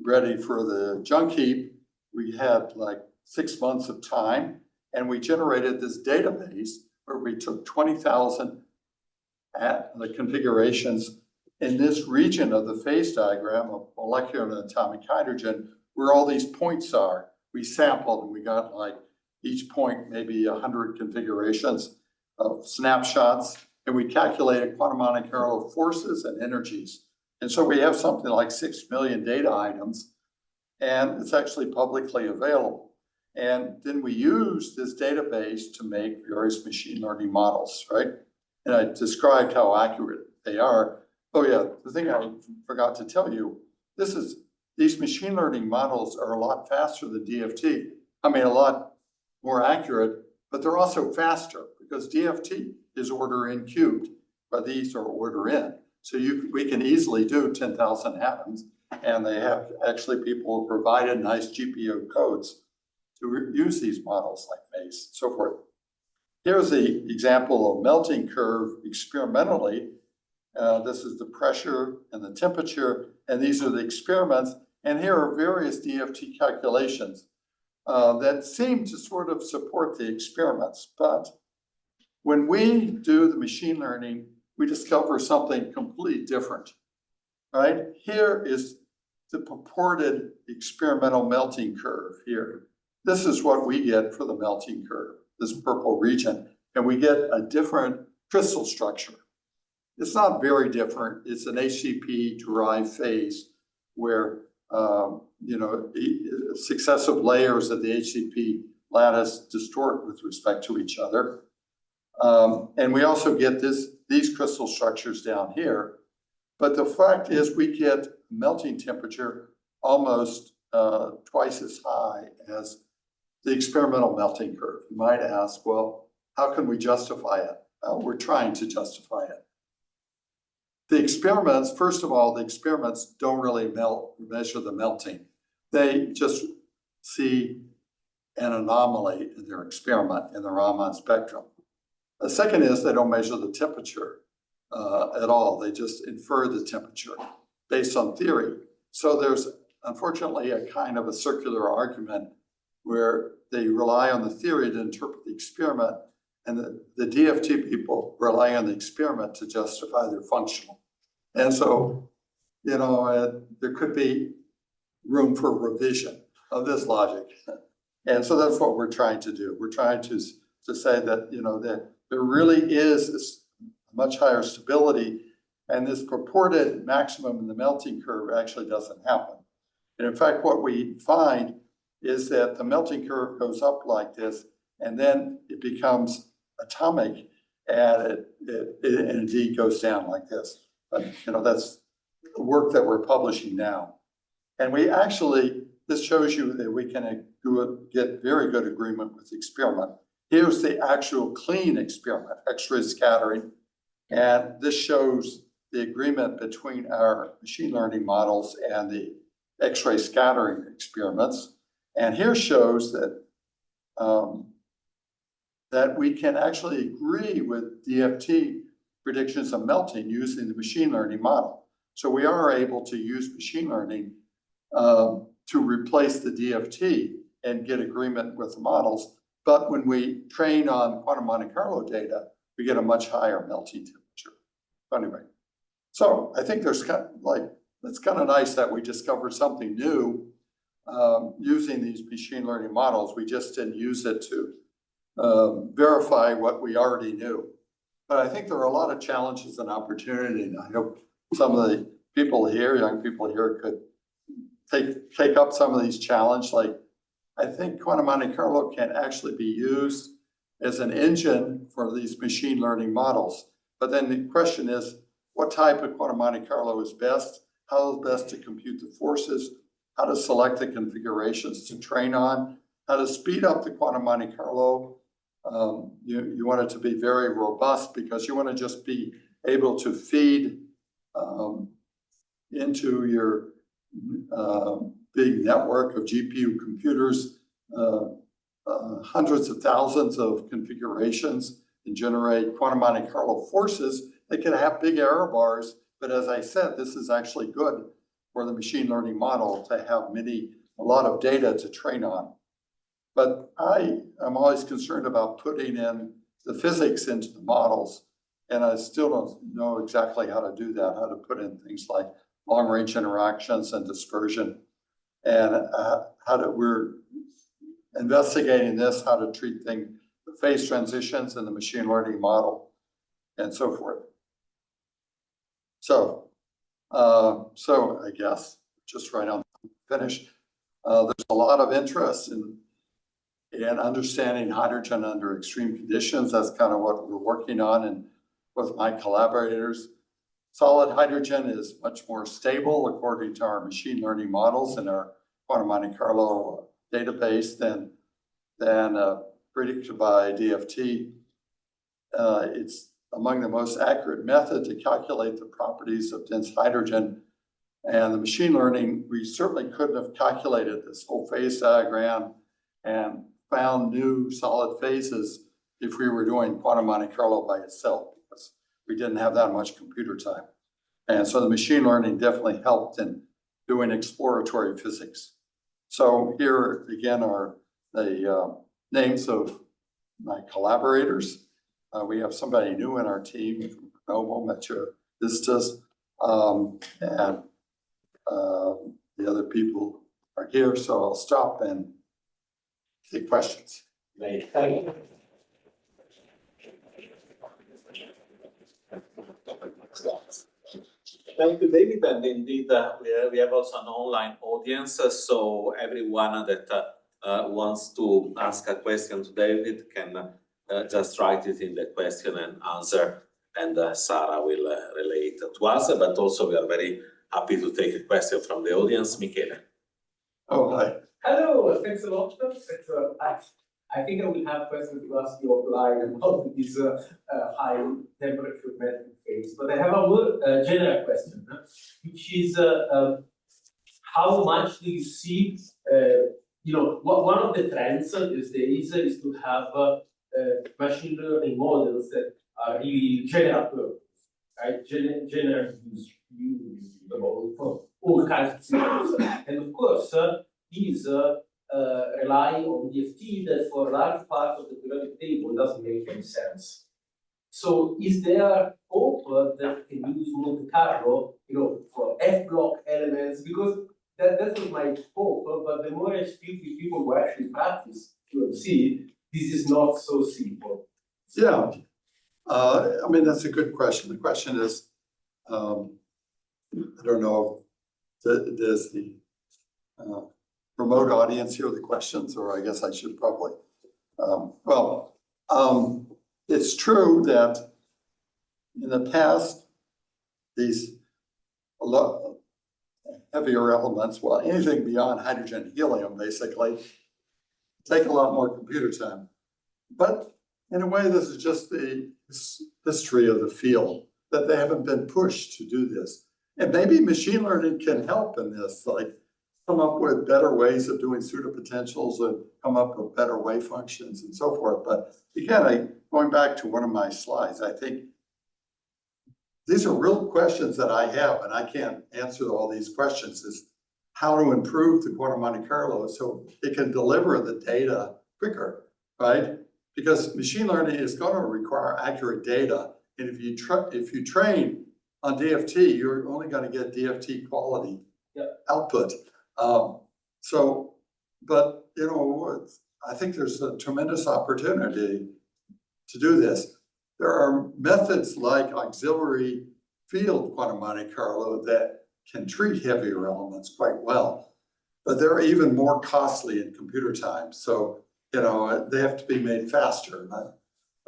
ready for the junk heap, we had like 6 months of time, and we generated this database where we took 20,000 at the configurations in this region of the phase diagram of molecular and atomic hydrogen, where all these points are. We sampled and we got like each point, maybe 100 configurations of snapshots, and we calculated quantum Monte Carlo forces and energies. And so we have something like 6 million data items, and it's actually publicly available. And then we use this database to make various machine learning models, right? And I described how accurate they are. Oh yeah, the thing I forgot to tell you, these machine learning models are a lot faster than DFT. I mean, a lot more accurate, but they're also faster because DFT is order n cubed, but these are order n. So we can easily do 10,000 atoms, and they have actually people provided nice GPU codes to use these models like MACE, so forth. Here's the example of melting curve experimentally. This is the pressure and the temperature, and these are the experiments. And here are various DFT calculations that seem to sort of support the experiments. But when we do the machine learning, we discover something completely different, right? Here is the purported experimental melting curve here. This is what we get for the melting curve, this purple region, and we get a different crystal structure. It's not very different. It's an HCP-derived phase where, successive layers of the HCP lattice distort with respect to each other. And we also get these crystal structures down here. But the fact is we get melting temperature almost twice as high as the experimental melting curve. You might ask, well, how can we justify it? we're trying to justify it. The experiments, first of all, the experiments don't really measure the melting. They just see an anomaly in their experiment in the Raman spectrum. The second is they don't measure the temperature at all. They just infer the temperature based on theory. So there's unfortunately a kind of a circular argument where they rely on the theory to interpret the experiment, and the DFT people rely on the experiment to justify their functional. And so, you know, there could be room for revision of this logic. And so that's what we're trying to do. We're trying to say that, you know, that there really is this much higher stability, and this purported maximum in the melting curve actually doesn't happen. And in fact, what we find is that the melting curve goes up like this, and then it becomes atomic, and it indeed goes down like this. But, you know, that's the work that we're publishing now. And we actually, this shows you that we can get very good agreement with the experiment. Here's the actual clean experiment, X-ray scattering. And this shows the agreement between our machine learning models and the X-ray scattering experiments. And here shows that, that we can actually agree with DFT predictions of melting using the machine learning model. So we are able to use machine learning to replace the DFT and get agreement with the models. But when we train on quantum Monte Carlo data, we get a much higher melting temperature. Anyway, so I think there's kind of like, it's kind of nice that we discovered something new using these machine learning models. We just didn't use it to verify what we already knew. But I think there are a lot of challenges and opportunity, and I hope some of the people here, young people here, could take up some of these challenges. Like, I think quantum Monte Carlo can actually be used as an engine for these machine learning models. But then the question is, what type of quantum Monte Carlo is best? How is best to compute the forces? How to select the configurations to train on? How to speed up the quantum Monte Carlo? You want it to be very robust because you want to just be able to feed into your big network of GPU computers, hundreds of thousands of configurations, and generate quantum Monte Carlo forces. They can have big error bars, but as I said, this is actually good for the machine learning model to have a lot of data to train on. But I am always concerned about putting in the physics into the models, and I still don't know exactly how to do that, how to put in things like long-range interactions and dispersion, and we're investigating this, how to treat the phase transitions in the machine learning model, and so forth. So I guess just right on finish. There's a lot of interest in understanding hydrogen under extreme conditions. That's kind of what we're working on, and with my collaborators. Solid hydrogen is much more stable according to our machine learning models and our quantum Monte Carlo database than predicted by DFT. It's among the most accurate method to calculate the properties of dense hydrogen. And the machine learning, we certainly couldn't have calculated this whole phase diagram and found new solid phases if we were doing quantum Monte Carlo by itself, because we didn't have that much computer time. And so the machine learning definitely helped in doing exploratory physics. So here again are the names of my collaborators. We have somebody new in our team from Grenoble, Metro Vistas, and the other people are here. So I'll stop and take questions. Thank you, David. And indeed, we have also an online audience. So everyone that wants to ask a question to David can just write it in the question and answer, and Sarah will relay it to us. But also, we are very happy to take a question from the audience. Michele. Oh, hi. Hello, thanks a lot. I think I will have questions to ask you offline about this high temperature melting phase, but I have a more general question, which is how much do you see, one of the trends these days is to have machine learning models that are really general purpose, right? General use for all kinds of scenarios. And of course, these rely on DFT that for a large part of the periodic table doesn't make any sense. So is there hope that can use Monte Carlo, for F block elements? Because that was my hope, but the more I speak with people who actually practice QMC, this is not so simple. Yeah, I mean, that's a good question. The question is, I don't know, does the remote audience hear the questions, or I guess I should probably, it's true that in the past, these heavier elements, well, anything beyond hydrogen and helium, basically, take a lot more computer time. But in a way, this is just the history of the field, that they haven't been pushed to do this. And maybe machine learning can help in this, like come up with better ways of doing pseudopotentials and come up with better wave functions and so forth. But again, going back to one of my slides, I think these are real questions that I have, and I can't answer all these questions, is how to improve the quantum Monte Carlo so it can deliver the data quicker, right? Because machine learning is going to require accurate data. And if you train on DFT, you're only going to get DFT quality output. But I think there's a tremendous opportunity to do this. There are methods like auxiliary field quantum Monte Carlo that can treat heavier elements quite well, but they're even more costly in computer time. So, they have to be made faster.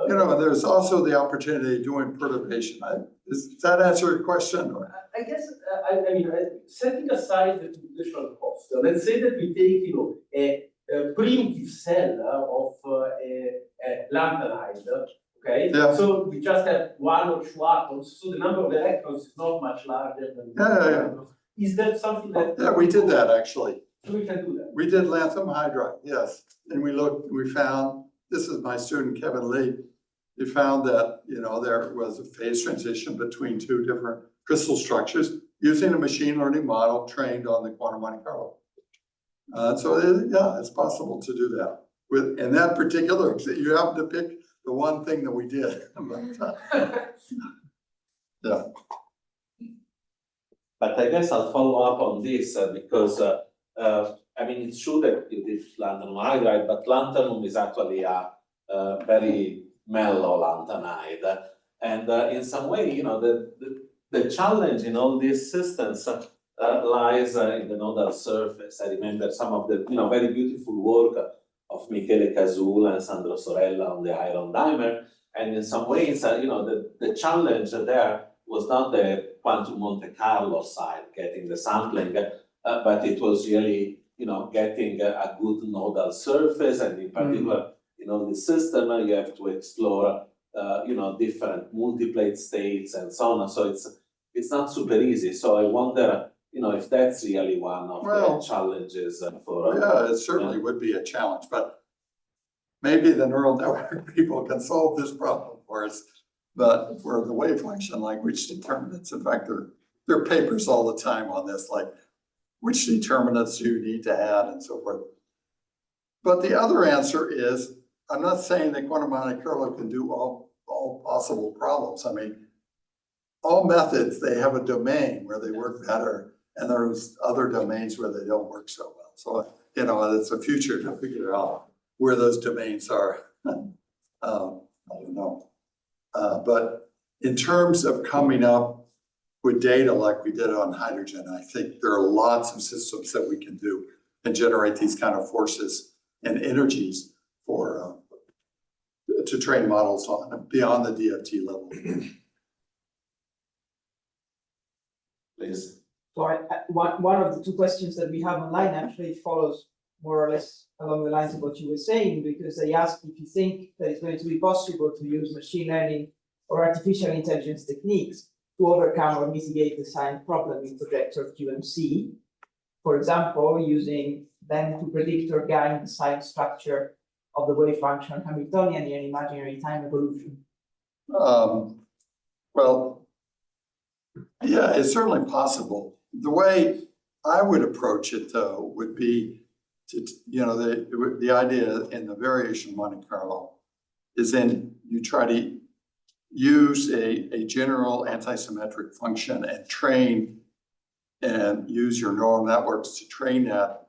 There's also the opportunity of doing perturbation. Does that answer your question? Or? I guess, setting aside the computational cost, let's say that we take, a primitive cell of lanthanide, okay? Yeah. So we just have one or two atoms, so the number of electrons is not much larger than. Yeah. Is that something that? Yeah, we did that actually. So we can do that. We did lanthanum hydride, yes. And we found, this is my student Kevin Lee, he found that, there was a phase transition between two different crystal structures using a machine learning model trained on the quantum Monte Carlo. It's possible to do that. In that particular, you happen to pick the one thing that we did. Yeah. But I guess I'll follow up on this because it's true that you did lanthanum hydride, but lanthanum is actually a very mellow lanthanide. And in some way, the challenge in all these systems lies in the nodal surface. I remember some of the very beautiful work of Michele Casula and Sandro Sorella on the iron dimer. And in some ways, the challenge there was not the quantum Monte Carlo side, getting the sampling, but it was really, getting a good nodal surface. And in particular, the system, you have to explore, different multiplate states and so on. So it's not super easy. So I wonder, if that's really one of the challenges for. Yeah, it certainly would be a challenge, but maybe the neural network people can solve this problem for us. But for the wave function, like which determinants, in fact, there are papers all the time on this, like which determinants do you need to add and so forth. But the other answer is, I'm not saying that quantum Monte Carlo can do all possible problems. All methods, they have a domain where they work better, and there's other domains where they don't work so well. So, it's a future to figure out where those domains are. I don't know. But in terms of coming up with data like we did on hydrogen, I think there are lots of systems that we can do and generate these kind of forces and energies for to train models on beyond the DFT level. Please. So one of the two questions that we have online actually follows more or less along the lines of what you were saying, because they asked if you think that it's going to be possible to use machine learning or artificial intelligence techniques to overcome or mitigate the sign problem in projector QMC. For example, using them to predict or guide the sign structure of the wave function Hamiltonian in an imaginary time evolution. Well, yeah, it's certainly possible. The way I would approach it, though, would be to, the idea in the variation Monte Carlo is then you try to use a general antisymmetric function and train and use your neural networks to train that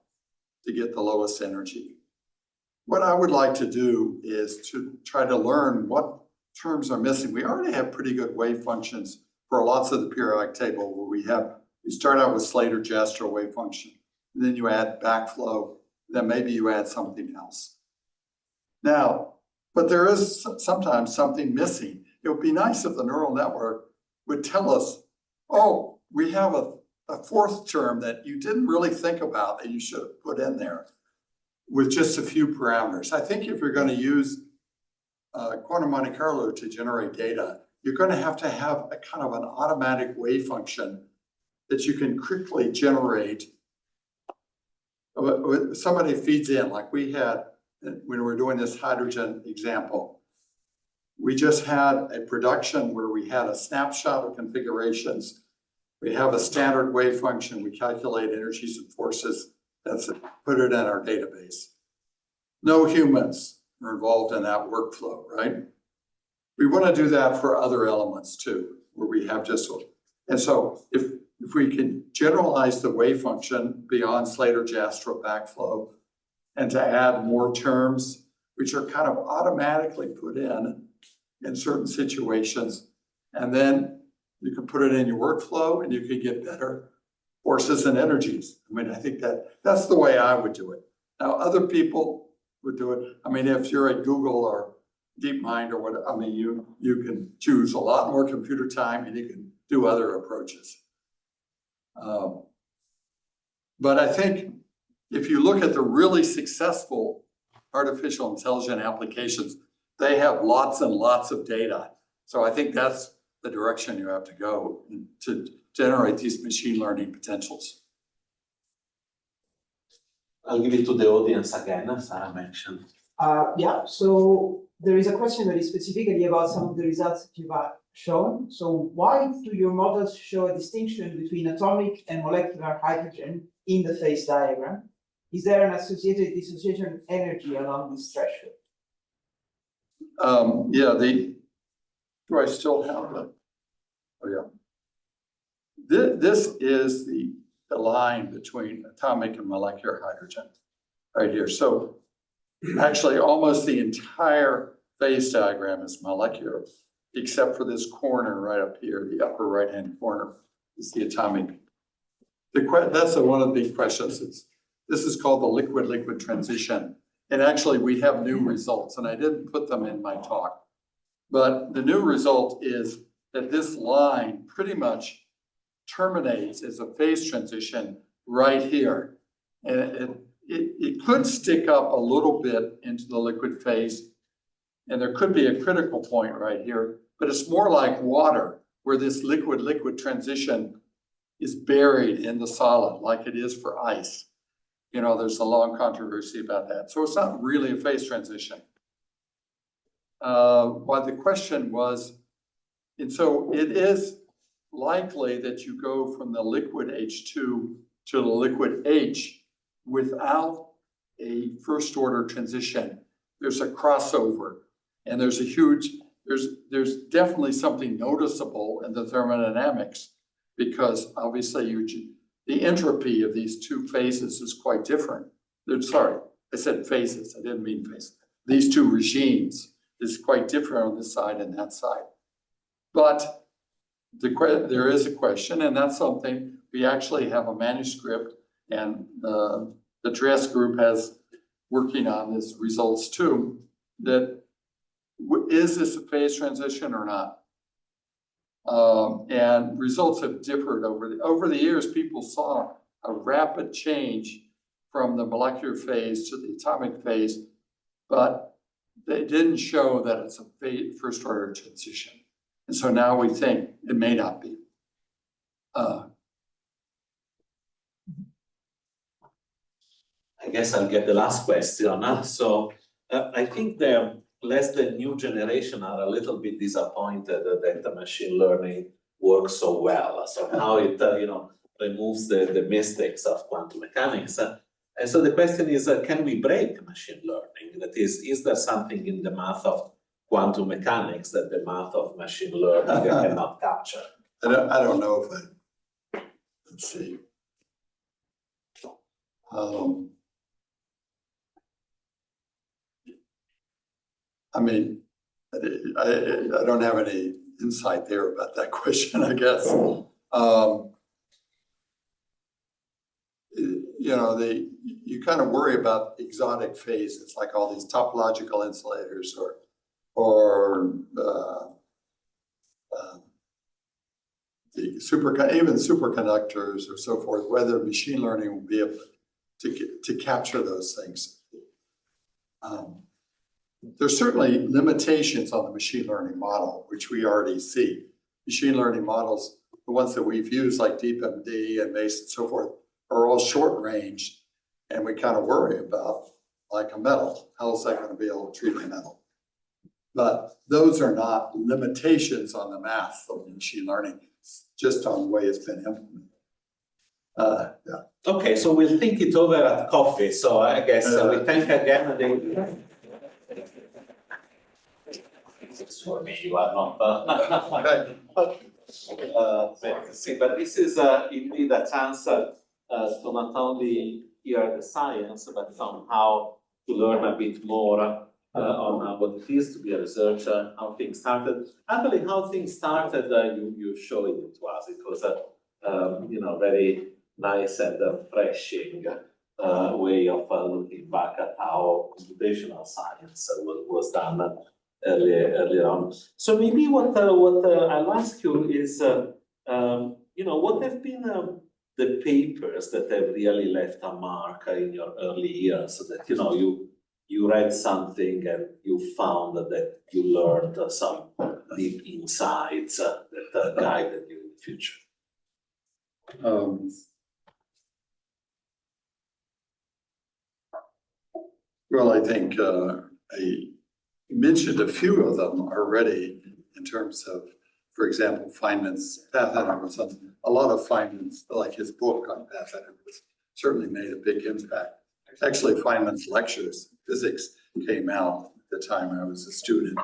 to get the lowest energy. What I would like to do is to try to learn what terms are missing. We already have pretty good wave functions for lots of the periodic table where you start out with Slater-Jastrow wave function, and then you add backflow, then maybe you add something else. Now, but there is sometimes something missing. It would be nice if the neural network would tell us, oh, we have a fourth term that you didn't really think about that you should have put in there with just a few parameters. I think if you're going to use quantum Monte Carlo to generate data, you're going to have a kind of an automatic wave function that you can quickly generate. Somebody feeds in, like we had when we were doing this hydrogen example. We just had a production where we had a snapshot of configurations. We have a standard wave function. We calculate energies and forces. That's it. Put it in our database. No humans are involved in that workflow, right? We want to do that for other elements too, where we have just, and so if we can generalize the wave function beyond Slater-Jastrow backflow and to add more terms, which are kind of automatically put in certain situations, and then you can put it in your workflow and you can get better forces and energies. I mean, I think that's the way I would do it. Now, other people would do it. I mean, if you're at Google or DeepMind or what, I mean, you can choose a lot more computer time and you can do other approaches. But I think if you look at the really successful artificial intelligence applications, they have lots and lots of data. So I think that's the direction you have to go to generate these machine learning potentials. I'll give it to the audience again, as Sarah mentioned. Yeah, so there is a question that is specifically about some of the results that you've shown. So why do your models show a distinction between atomic and molecular hydrogen in the phase diagram? Is there an associated dissociation energy along this threshold? Yeah, do I still have it? Oh, yeah. This is the line between atomic and molecular hydrogen right here. So actually almost the entire phase diagram is molecular, except for this corner right up here, the upper right-hand corner is the atomic. That's one of the big questions. This is called the liquid-liquid transition. And actually we have new results, and I didn't put them in my talk. But the new result is that this line pretty much terminates as a phase transition right here. And it could stick up a little bit into the liquid phase, and there could be a critical point right here, but it's more like water, where this liquid-liquid transition is buried in the solid like it is for ice. You know, there's a long controversy about that. So it's not really a phase transition. What the question was, and so it is likely that you go from the liquid H2 to the liquid H without a first order transition. There's a crossover, and there's definitely something noticeable in the thermodynamics, because obviously the entropy of these two phases is quite different. Sorry, I said phases, I didn't mean phases. These two regimes is quite different on this side and that side. But there is a question, and that's something we actually have a manuscript, and the Dress group has working on this results too, that is this a phase transition or not? And results have differed over the years. People saw a rapid change from the molecular phase to the atomic phase, but they didn't show that it's a first order transition. And so now we think it may not be. I guess I'll get the last question. So I think the less the new generation are a little bit disappointed that the machine learning works so well. So how it removes the mistakes of quantum mechanics. And so the question is, can we break machine learning? That is there something in the math of quantum mechanics that the math of machine learning cannot capture? I don't know if let's see. I mean, I don't have any insight there about that question, I guess. You kind of worry about exotic phases, like all these topological insulators or the even superconductors or so forth, whether machine learning will be able to capture those things. There's certainly limitations on the machine learning model, which we already see. Machine learning models, the ones that we've used like DeepMD and Mace and so forth, are all short range. And we kind of worry about, like a metal, how is that going to be able to treat a metal? But those are not limitations on the math of machine learning, just on the way it's been implemented. Yeah. Okay, so we'll think it over at coffee. So I guess we thank again for me, you are not. See, but this is indeed a chance to not only hear the science, but somehow to learn a bit more on what it is to be a researcher, how things started. Actually, how things started, you showed it to us. It was a very nice and refreshing way of looking back at how computational science was done earlier on. So maybe what I'll ask you is, what have been the papers that have really left a mark in your early years, so that you read something and you found that you learned some deep insights that guided you in the future? Well, I think I mentioned a few of them already in terms of, for example, Feynman's path analysis. A lot of Feynman's, like his book on path analysis, certainly made a big impact. Actually, Feynman's lectures, physics, came out at the time I was a student,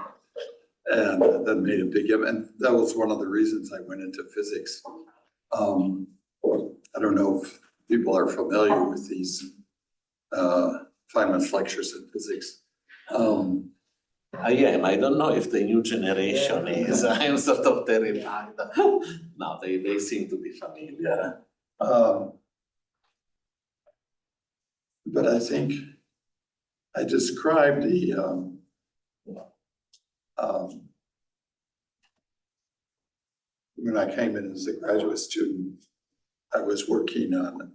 and that made a big impact. And that was one of the reasons I went into physics. I don't know if people are familiar with these Feynman's lectures in physics. I am. I don't know if the new generation is. I am sort of terrified. No, they seem to be familiar. But I think I described when I came in as a graduate student, I was working on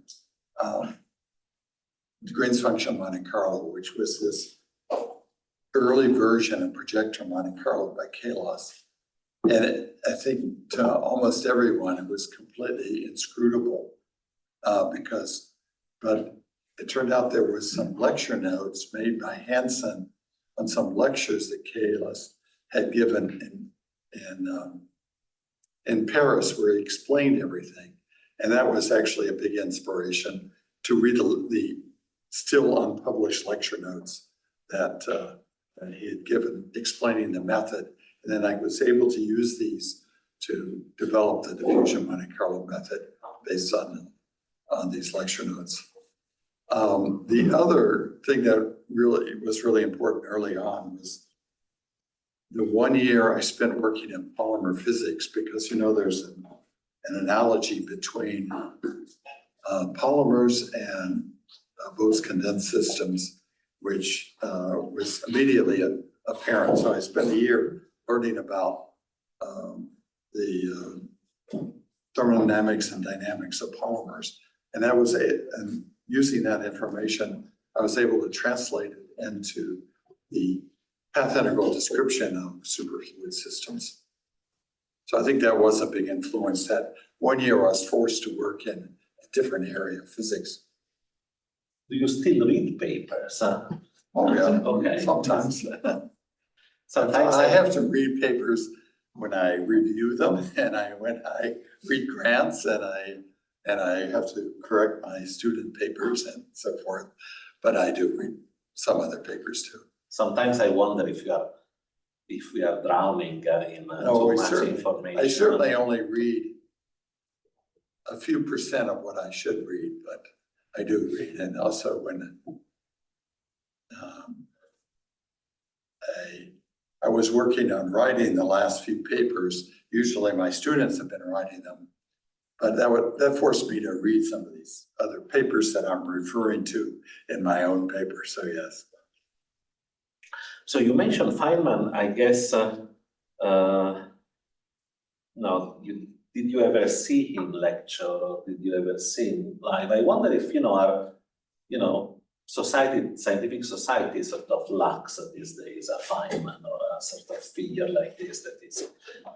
the Green's function Monte Carlo, which was this early version of projector Monte Carlo by Kalos. And I think to almost everyone, it was completely inscrutable but it turned out there was some lecture notes made by Hansen on some lectures that Kalos had given in Paris, where he explained everything. And that was actually a big inspiration to read the still unpublished lecture notes that he had given explaining the method. And then I was able to use these to develop the diffusion Monte Carlo method based on these lecture notes. The other thing that was really important early on was the 1 year I spent working in polymer physics, because there's an analogy between polymers and Bose-condensed systems, which was immediately apparent. So I spent a year learning about the thermodynamics and dynamics of polymers. And that was it. And using that information, I was able to translate it into the path integral description of superfluid systems. So I think that was a big influence. That 1 year I was forced to work in a different area of physics. Do you still read papers? Oh, yeah, Okay. sometimes. Sometimes I have to read papers when I review them, and when I read grants, and I have to correct my student papers and so forth. But I do read some other papers too. Sometimes I wonder if we are drowning in No, too much information. I certainly only read a few percent of what I should read, but I do read. And also when I was working on writing the last few papers, usually my students have been writing them, but that forced me to read some of these other papers that I'm referring to in my own paper, so yes. So you mentioned Feynman, I guess, no, did you ever see him lecture, or did you ever see him live? I wonder if, scientific society sort of lacks these days a Feynman or a sort of figure like this that is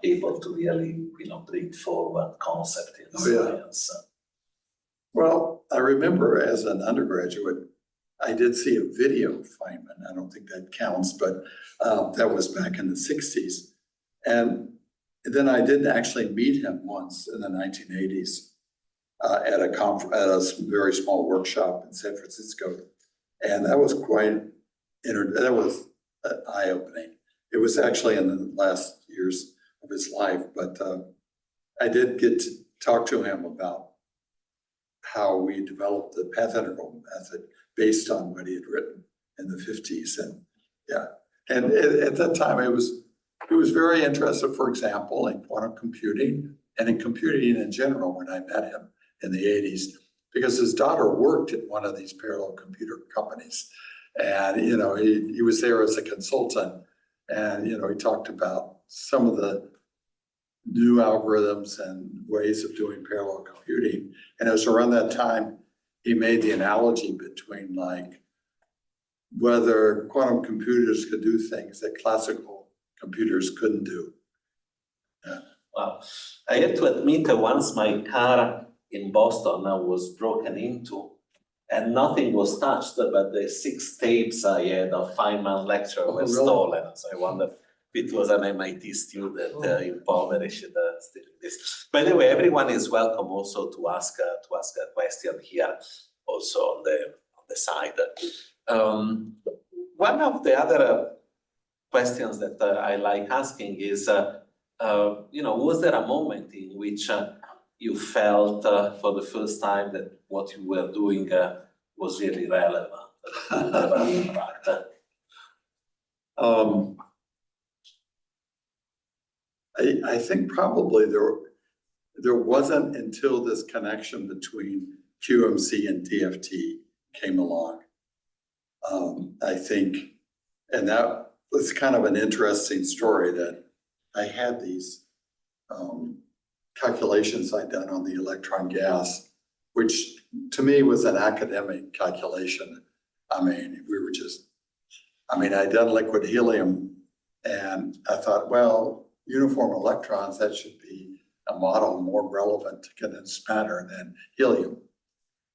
able to really, bring forward concept in science. Well, I remember as an undergraduate, I did see a video of Feynman. I don't think that counts, but that was back in the 60s. And then I did actually meet him once in the 1980s at a very small workshop in San Francisco. And that was that was eye-opening. It was actually in the last years of his life, but I did get to talk to him about how we developed the path integral method based on what he had written in the 50s. And yeah, and at that time he was very interested, for example, in quantum computing and in computing in general when I met him in the 80s, because his daughter worked at one of these parallel computer companies. And, he was there as a consultant, and, he talked about some of the new algorithms and ways of doing parallel computing. And it was around that time he made the analogy between whether quantum computers could do things that classical computers couldn't do. Yeah. Wow. I have to admit that once my car in Boston was broken into, and nothing was touched, but the 6 tapes I had of Feynman lecture were really? stolen. So I wonder if it was an MIT student impoverished stealing this. By the way, everyone is welcome also to ask a question here, also on the side. One of the other questions that I like asking is, was there a moment in which you felt for the first time that what you were doing was really relevant? I think probably there wasn't until this connection between QMC and DFT came along. I think, and that was kind of an interesting story, that I had these calculations I'd done on the electron gas, which to me was an academic calculation. I'd done liquid helium, and I thought, well, uniform electrons, that should be a model more relevant to condensed matter than helium.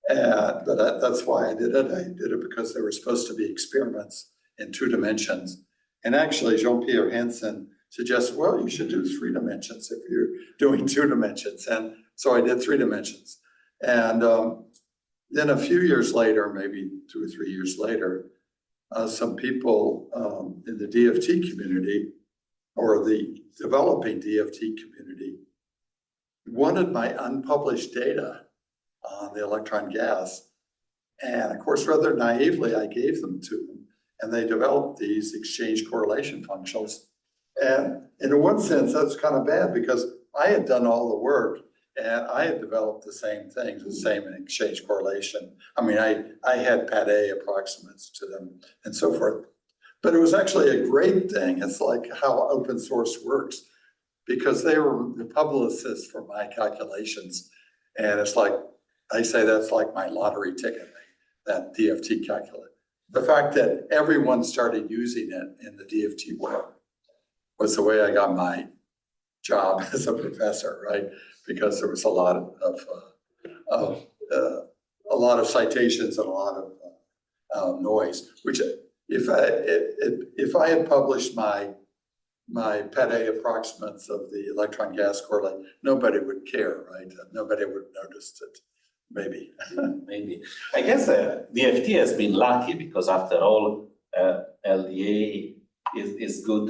But that's why I did it. I did it because there were supposed to be experiments in 2 dimensions. And actually, Jean-Pierre Hansen suggested, well, you should do 3 dimensions if you're doing 2 dimensions. And so I did 3 dimensions. And then a few years later, maybe 2 or 3 years later, some people in the DFT community, or the developing DFT community, wanted my unpublished data on the electron gas. And of course, rather naively, I gave them to them, and they developed these exchange correlation functions. And in one sense, that's kind of bad, because I had done all the work and I had developed the same things, the same exchange correlation. I had PAD-A approximates to them and so forth. But it was actually a great thing. It's like how open source works, because they were the publicists for my calculations. And it's like, I say that's like my lottery ticket. that DFT calculator. The fact that everyone started using it in the DFT world was the way I got my job as a professor, right? Because there was a lot of citations and a lot of noise. Which, if I had published my PET-A approximates of the electron gas correlate, nobody would care, right? Nobody would have noticed it. Maybe. Maybe. I guess DFT has been lucky because after all, LDA is good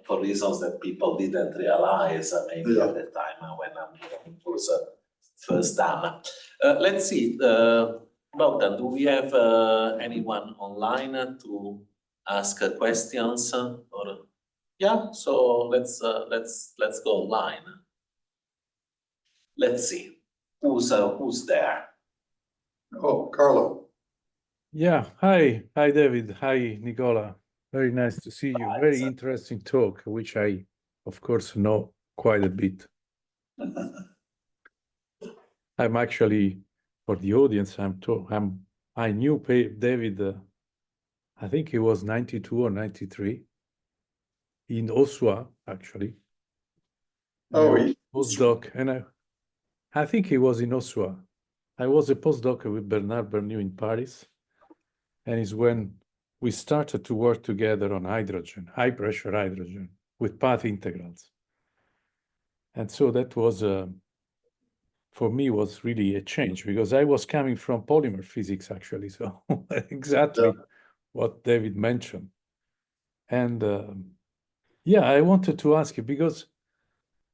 for reasons that people didn't realize maybe Yeah. at the time when it was first done. Let's see, Bogdan, do we have anyone online to ask questions? Or yeah, so let's go online. Let's see. Who's there? Oh, Carlo. Yeah, hi, David, hi, Nicola. Very nice to see you. Hi, Very sir. interesting talk, which I, of course, know quite a bit. I'm actually, for the audience, I knew David, I think he was 92 or 93, in Osua, actually. Oh, postdoc, and I think he was in Osua. I was a postdoc with Bernard Bernier in Paris, and it's when we started to work together on hydrogen, high pressure hydrogen, with path integrals. And so that was, for me, was really a change because I was coming from polymer physics, actually. So exactly what David mentioned. And yeah, I wanted to ask you because,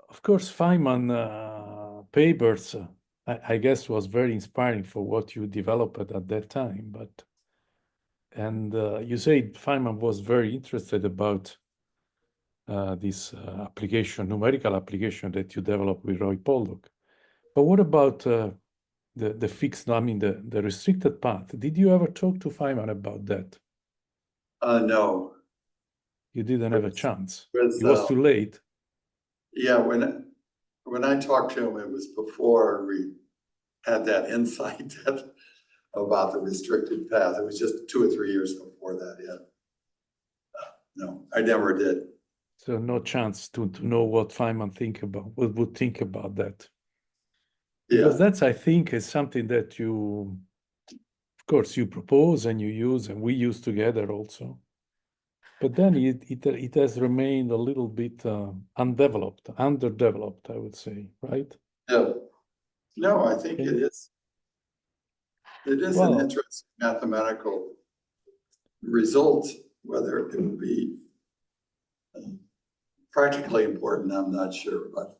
of course, Feynman papers, I guess, was very inspiring for what you developed at that time. And you say Feynman was very interested about this application, numerical application that you developed with Roy Pollock. But what about the fixed, I mean, the restricted path? Did you ever talk to Feynman about that? no. You didn't have a chance. Was, It was too late. Yeah, when I talked to him, it was before we had that insight about the restricted path. It was just 2 or 3 years before that, yeah. No, I never did. So no chance to know what Feynman would think about that. Because Yeah, that's, I think, is something that you, of course, you propose and you use, and we use together also. But then it has remained a little bit underdeveloped, I would say, right? yeah. No, I think it is. It is an Well, interesting mathematical result. Whether it would be practically important, I'm not sure. But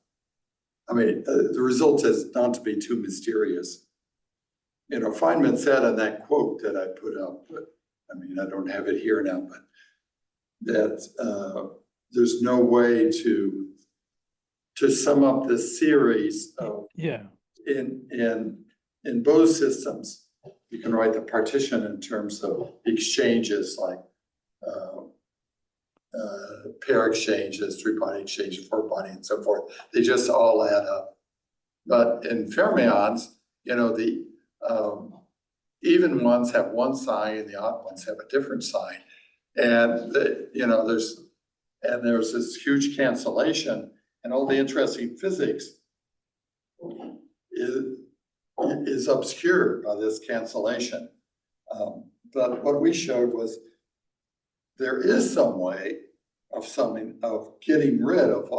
I mean, the result is not to be too mysterious. You know, Feynman said in that quote that I put up, but I mean, I don't have it here now, but that there's no way to sum up this series of yeah, in both systems. You can write the partition in terms of exchanges like pair exchanges, 3-body exchanges, 4-body, and so forth. They just all add up. But in fermions, you know, the even ones have one sign and the odd ones have a different sign. And you know, there's this huge cancellation, and all the interesting physics is obscured by this cancellation. But what we showed was there is some way of getting rid of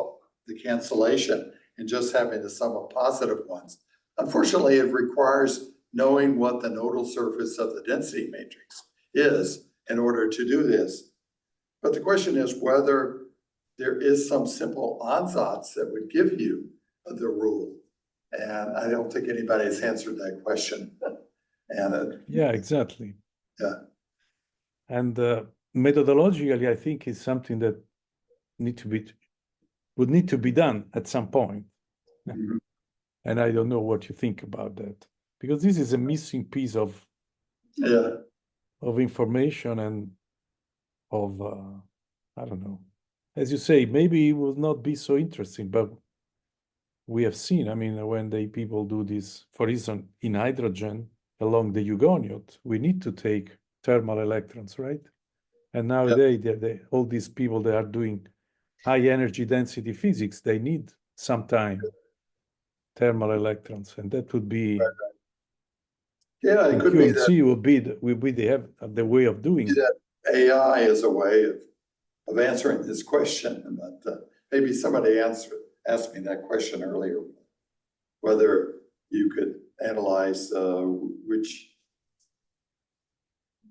the cancellation and just having the sum of positive ones. Unfortunately, it requires knowing what the nodal surface of the density matrix is in order to do this. But the question is whether there is some simple ansatz that would give you the rule. And I don't think anybody has answered that question. And yeah, exactly. Yeah. And methodologically, I think is something that would need to be done at some point. Mhm. And I don't know what you think about that, because this is a missing piece of information and of I don't know. As you say, maybe it will not be so interesting, but we have seen, I mean, when people do this, for instance, in hydrogen, along the Hugonot, we need to take thermal electrons, right? And nowadays, all these people that are doing high energy density physics, they need sometime thermal electrons, and that would be Yeah, it could be that QMC would be the way of doing it. AI is a way of answering this question, but maybe somebody asked me that question earlier, whether you could analyze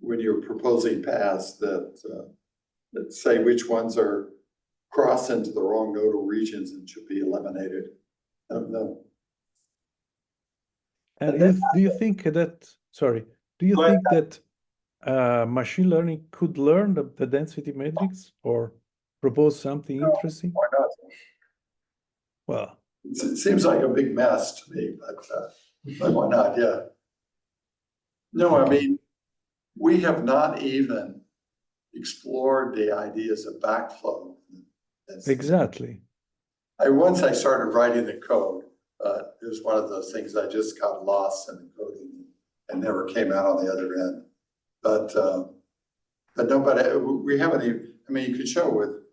when you're proposing paths that say which ones are cross into the wrong nodal regions and should be eliminated. I don't know. And do you think that, machine learning could learn the density matrix or propose something interesting? Why not? Well, It seems like a big mess to me, but why not? Yeah. No, I mean, we have not even explored the ideas of backflow. exactly. Once I started writing the code, it was one of those things I just got lost in the coding and never came out on the other end. But we haven't even, I mean, you could show with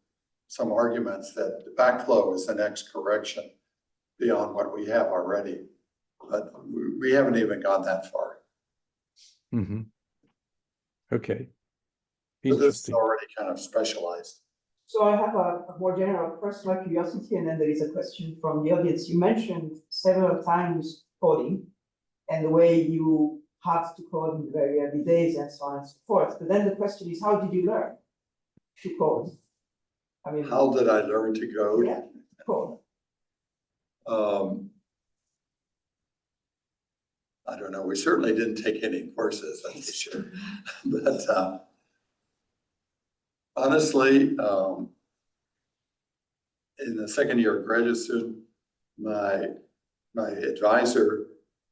some arguments that the backflow is the next correction beyond what we have already. But we haven't even gone that far. Mm-hmm. Okay. So this is Interesting. already kind of specialized. So I have a more general personal curiosity, and then there is a question from the audience. You mentioned several times coding and the way you had to code in the very early days and so on and so forth. But then the question is, how did you learn to code? I mean, How did I learn to code? Yeah, code. I don't know. We certainly didn't take any courses, that's for sure. But honestly, in the second year of graduate student, my advisor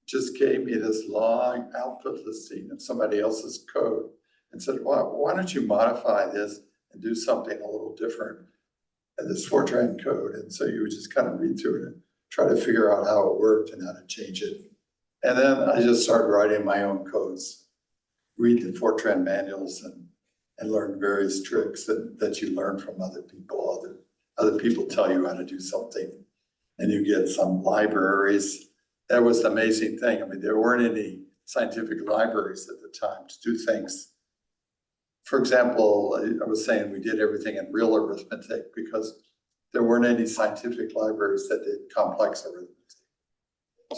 just gave me this long output listing of somebody else's code and said, well, why don't you modify this and do something a little different in this Fortran code? And so you would just kind of read through it and try to figure out how it worked and how to change it. And then I just started writing my own codes, read the Fortran manuals and learn various tricks that you learn from other people. Other people tell you how to do something and you get some libraries. That was the amazing thing. I mean, there weren't any scientific libraries at the time to do things. For example, I was saying we did everything in real arithmetic because there weren't any scientific libraries that did complex arithmetic.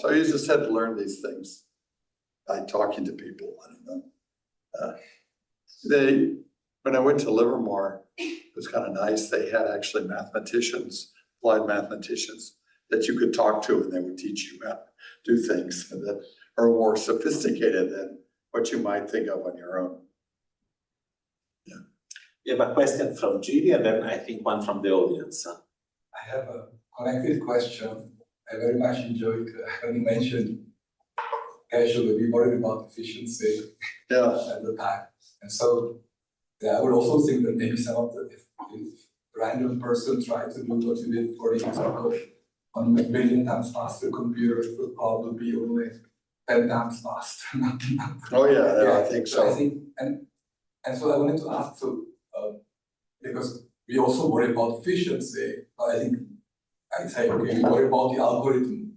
So you just had to learn these things by talking to people. I don't know. When I went to Livermore, it was kind of nice. They had actually mathematicians, applied mathematicians that you could talk to, and they would teach you how to do things that are more sophisticated than what you might think of on your own. Yeah. We have a question from Gigi, and then I think one from the audience. I have a connected question. I very much enjoyed when you mentioned casually we worried about efficiency at the time. And so I would also think that maybe some of the, if random person tried to do what you did, for example, on a million times faster computer, it would probably be only 10 times faster. Oh yeah, I think so. I think, and so I wanted to ask, so because we also worry about efficiency, but I think I'd say, okay, we worry about the algorithm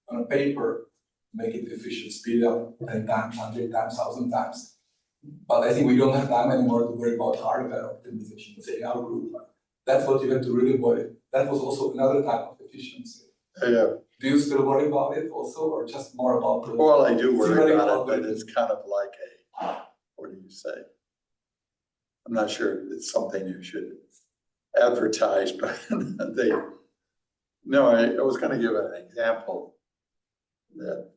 on a paper, make it efficient, speed up 10 times, 100 times, 1,000 times. But I think we don't have time anymore to worry about hardware optimization, say in our group. That's what you have to really worry. That was also another type of efficiency. Yeah. Do you still worry about it also, or just more about the... Well, I do worry about it, but it's kind of like what do you say? I'm not sure it's something you should advertise, but no, I was going to give an example that,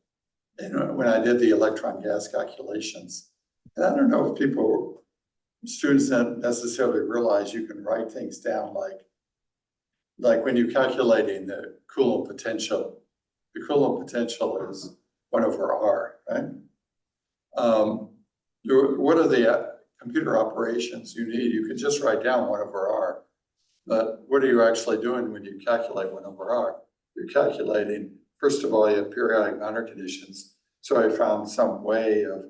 when I did the electron gas calculations, and I don't know if students don't necessarily realize you can write things down like when you're calculating the Coulomb potential. The Coulomb potential is 1/r, right? What are the computer operations you need? You can just write down 1/r, but what are you actually doing when you calculate 1/r? You're calculating, first of all, you have periodic boundary conditions. So I found some way of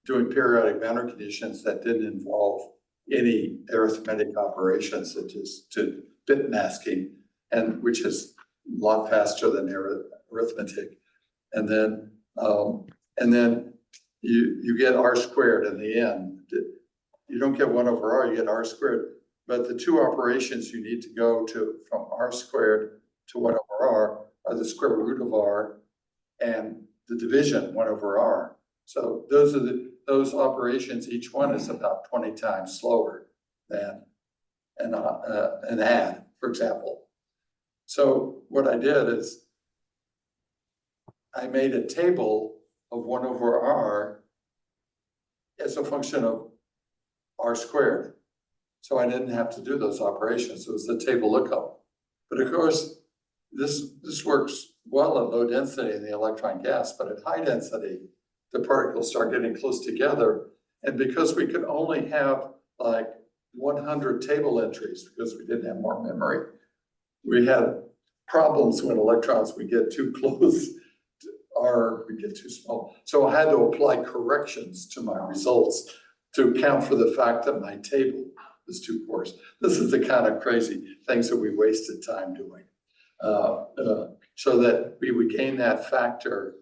doing periodic boundary conditions that didn't involve any arithmetic operations, that just to bit masking, and which is a lot faster than arithmetic. And then you get R squared in the end. You don't get 1 over R, you get R squared. But the two operations you need to go to from R squared to 1 over R are the square root of R and the division 1 over R. So those operations, each one is about 20 times slower than an add, for example. So what I did is I made a table of 1 over R as a function of R squared. So I didn't have to do those operations. It was the table lookup. But of course, this works well at low density in the electron gas, but at high density, the particles start getting close together. And because we could only have like 100 table entries because we didn't have more memory, we had problems when electrons would get too close or we get too small. So I had to apply corrections to my results to account for the fact that my table was too coarse. This is the kind of crazy things that we wasted time doing. So that we would gain that factor,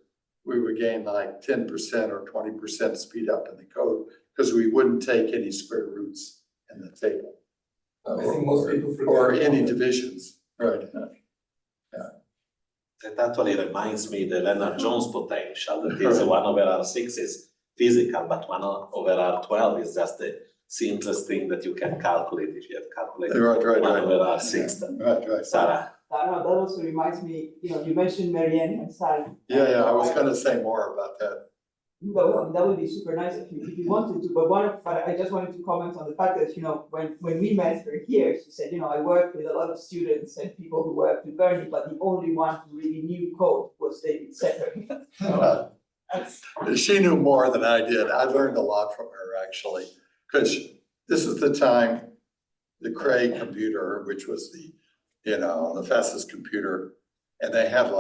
we would gain like 10% or 20% speed up in the code because we wouldn't take any square roots in the table. I think most people forget Or about any that. divisions, right? That actually reminds me the Lennard-Jones potential, that is 1 over R6 is physical, but 1 over R12 is just the simplest thing that you can calculate if you have calculated Right. 1 over R6. Right. Sarah, That also reminds me, you mentioned Marianne and Sally. Yeah, I was gonna say more about that. That would be super nice if you wanted to, but I just wanted to comment on the fact that, when we met her here, she said, I worked with a lot of students and people who worked with Bernie, but the only one who really knew code was David Setter. She knew more than I did. I learned a lot from her, actually, because this is the time the Cray computer, which was the fastest computer, and they had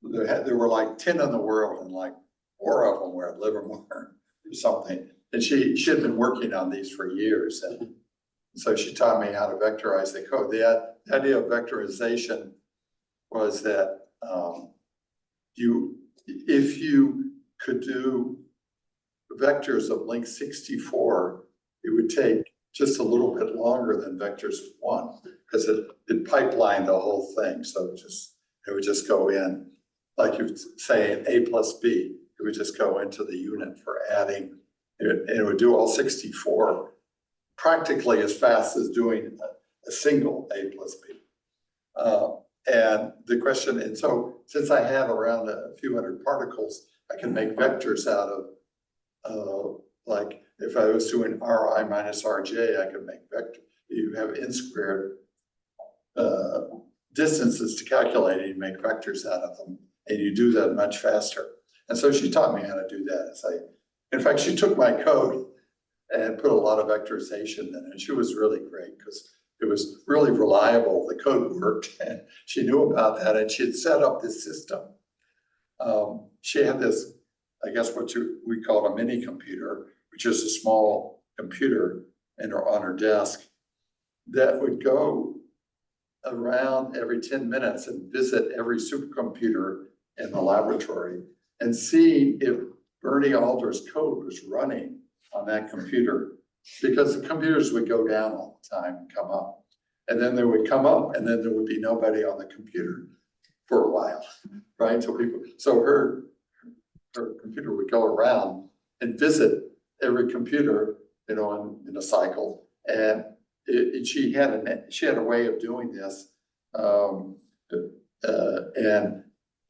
there were like 10 in the world, and like 4 of them were at Livermore or something. And she had been working on these for years, and so she taught me how to vectorize the code. The idea of vectorization was that if you could do vectors of length 64, it would take just a little bit longer than vectors 1 because it pipelined the whole thing. So it would just go in, like you would say an A plus B, it would just go into the unit for adding, and it would do all 64 practically as fast as doing a single A plus B. And the question, and so since I have around a few hundred particles, I can make vectors out of, like if I was doing Ri minus Rj, I could make vector. You have n squared distances to calculate, and you make vectors out of them, and you do that much faster. And so she taught me how to do that. In fact, she took my code and put a lot of vectorization in it, and she was really great because it was really reliable. The code worked, and she knew about that, and she had set up this system. She had this, I guess we call a mini computer, which is a small computer on her desk that would go around every 10 minutes and visit every supercomputer in the laboratory and see if Bernie Alder's code was running on that computer, because the computers would go down all the time and come up. And then they would come up, and then there would be nobody on the computer for a while, right? So her computer would go around and visit every computer, in a cycle. And she had a way of doing this.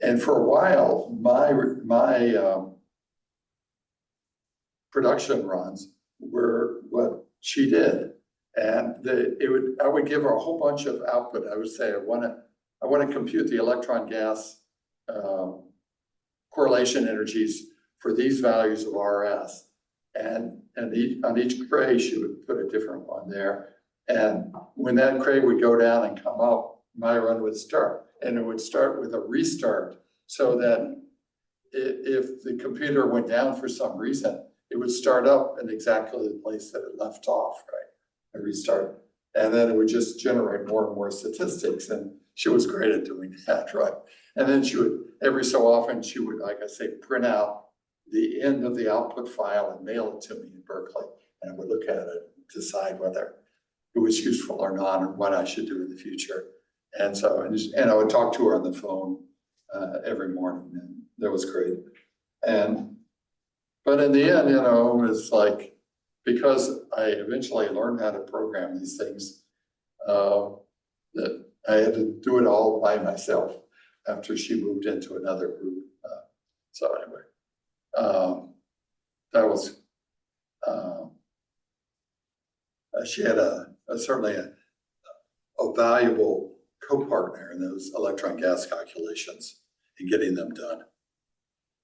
And for a while, my production runs were what she did. And I would give her a whole bunch of output. I would say, I want to compute the electron gas correlation energies for these values of RS. And on each cray, she would put a different one there. And when that cray would go down and come up, my run would start. And it would start with a restart, so that if the computer went down for some reason, it would start up in exactly the place that it left off, right? And restart. And then it would just generate more and more statistics. And she was great at doing that, right? And then she would, every so often, she would, like I say, print out the end of the output file and mail it to me in Berkeley. And I would look at it and decide whether it was useful or not, and what I should do in the future. And so, and I would talk to her on the phone every morning, and that was great. But in the end, you know, it's like, because I eventually learned how to program these things, that I had to do it all by myself after she moved into another group. So anyway, that was, she had certainly a valuable co-partner in those electron gas calculations and getting them done.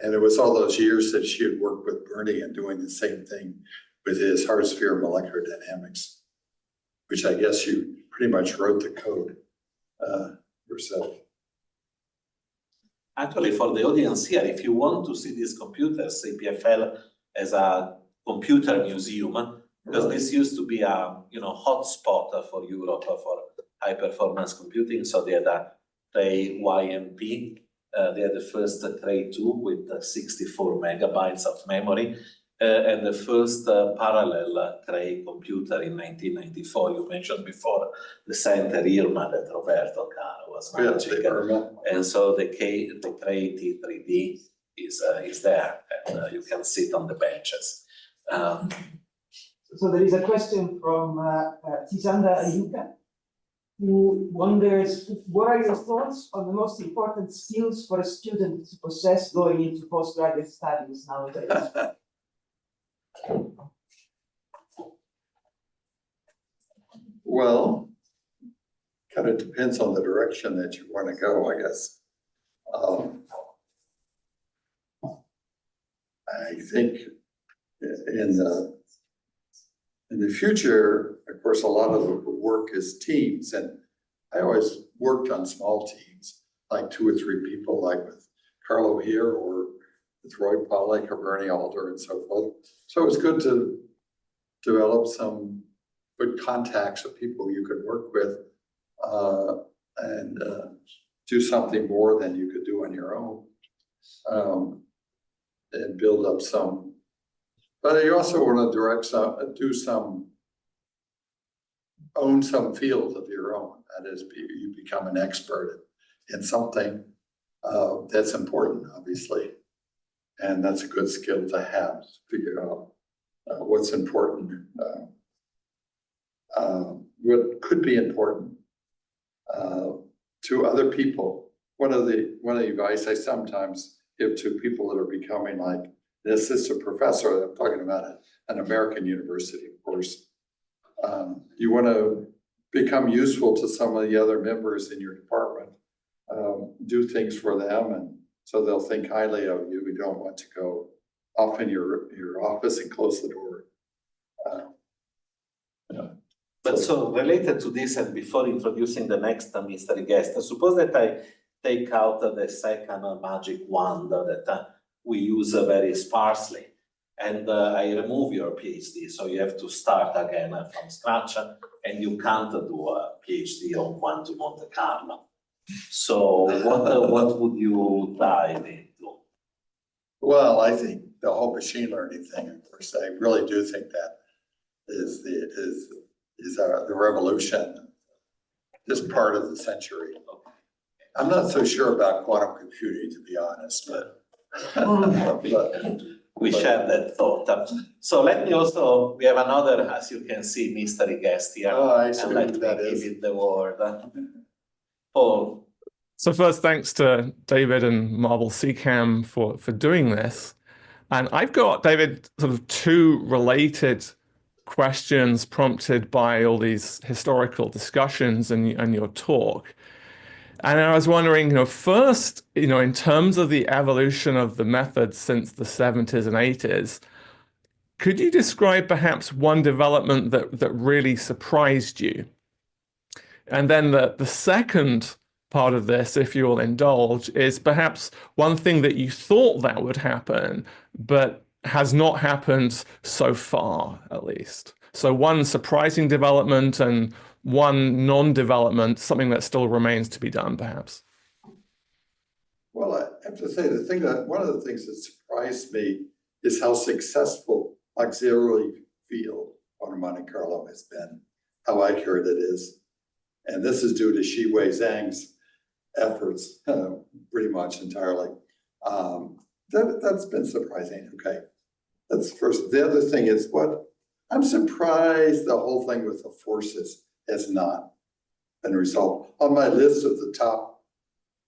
And it was all those years that she had worked with Bernie and doing the same thing with his hard sphere molecular dynamics, which I guess you pretty much wrote the code yourself. Actually, for the audience here, if you want to see these computers, EPFL as a computer museum, because this used to be a hotspot for Europe for high performance computing. So they had a Cray YMP. They had the first Cray 2 with 64 megabytes of memory, and the first parallel Cray computer in 1994. You mentioned before the Center Irma that Roberto Carlo was managing. And so the Cray T3D is there, and you can sit on the benches. So there is a question from Tisanda Ayuka, who wonders, what are your thoughts on the most important skills for a student to possess going into postgraduate studies nowadays? Well, kind of depends on the direction that you want to go, I guess. I think in the future, of course, a lot of the work is teams, and I always worked on small teams, like 2 or 3 people, like with Carlo here, or with Roy Pollack or Bernie Alder and so forth. So it was good to develop some good contacts of people you could work with, and do something more than you could do on your own, and build up some. But you also want to own some field of your own. That is, you become an expert in something that's important, obviously. And that's a good skill to have, to figure out what's important, what could be important to other people. One of the advice I sometimes give to people that are becoming like an assistant professor, I'm talking about an American university, of course. You want to become useful to some of the other members in your department, do things for them, and so they'll think highly of you. We don't want to go off in your office and close the door. But so related to this, and before introducing the next mystery guest, suppose that I take out the second magic wand that we use very sparsely, and I remove your PhD, so you have to start again from scratch, and you can't do a PhD on quantum Monte Carlo. So what would you dive into? Well, I think the whole machine learning thing, of course, I really do think that is the revolution, this part of the century. I'm not so sure about quantum computing, to be honest, but we share that thought. So let me also, we have another, as you can see, mystery guest here. Oh, I and see let who me that give is. it the word. Paul. So first, thanks to David and Marble CCAM for doing this. And I've got, David, sort of 2 related questions prompted by all these historical discussions and your talk. And I was wondering, first, in terms of the evolution of the method since the 70s and 80s, could you describe perhaps one development that really surprised you? And then the second part of this, if you'll indulge, is perhaps one thing that you thought that would happen, but has not happened so far, at least. So one surprising development and one non-development, something that still remains to be done, perhaps. Well, I have to say, one of the things that surprised me is how successful auxiliary field on Monte Carlo has been, how accurate it is. And this is due to Shi Wei Zhang's efforts, pretty much entirely. That's been surprising. Okay, that's the first. The other thing is I'm surprised the whole thing with the forces has not been resolved. On my list of the top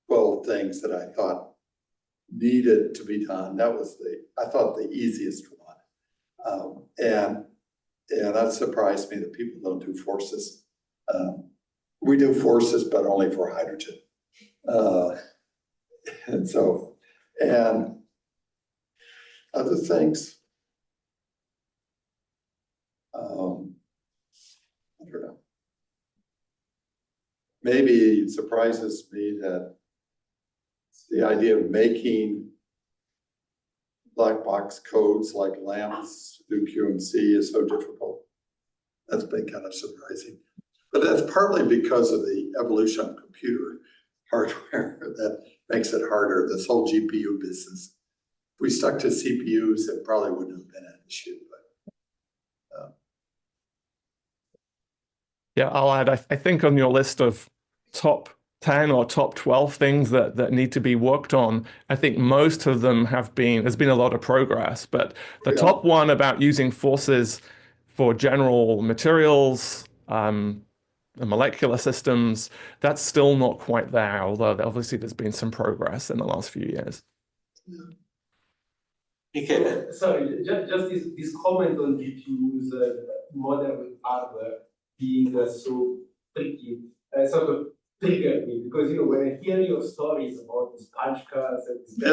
12 things that I thought needed to be done, that was I thought the easiest one. And that surprised me that people don't do forces. We do forces, but only for hydrogen. And other things, I don't know. Maybe it surprises me that the idea of making black box codes like lamps through QMC is so difficult. That's been kind of surprising. But that's partly because of the evolution of computer hardware that makes it harder, this whole GPU business. If we stuck to CPUs, it probably wouldn't have been an issue. But yeah, I'll add, I think on your list of top 10 or top 12 things that need to be worked on, I think most of them there's been a lot of progress, but the top one about using forces for general materials, the molecular systems, that's still not quite there, although obviously there's been some progress in the last few years. Sorry, just this comment on GPUs, modern hardware being so tricky, sort of triggered me, because when I hear your stories about these punch cards and you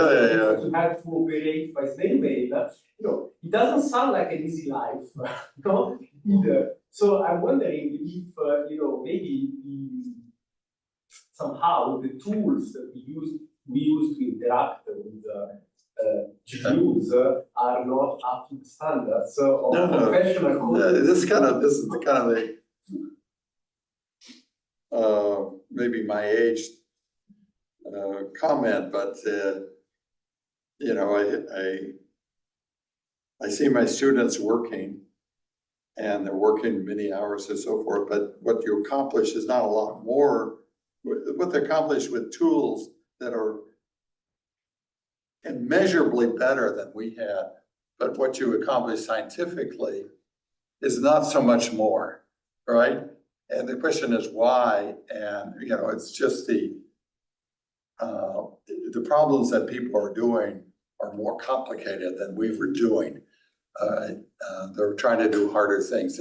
have to operate by snail mail, it doesn't sound like an easy life, either. So I'm wondering if maybe somehow the tools that we use to interact with GPUs are not up to the standards of professional coders. This is the kind of maybe my age comment, but I see my students working, and they're working many hours and so forth, but what you accomplish is not a lot more. What they accomplish with tools that are immeasurably better than we had, but what you accomplish scientifically is not so much more, right? And the question is why, and it's just the problems that people are doing are more complicated than we were doing. They're trying to do harder things.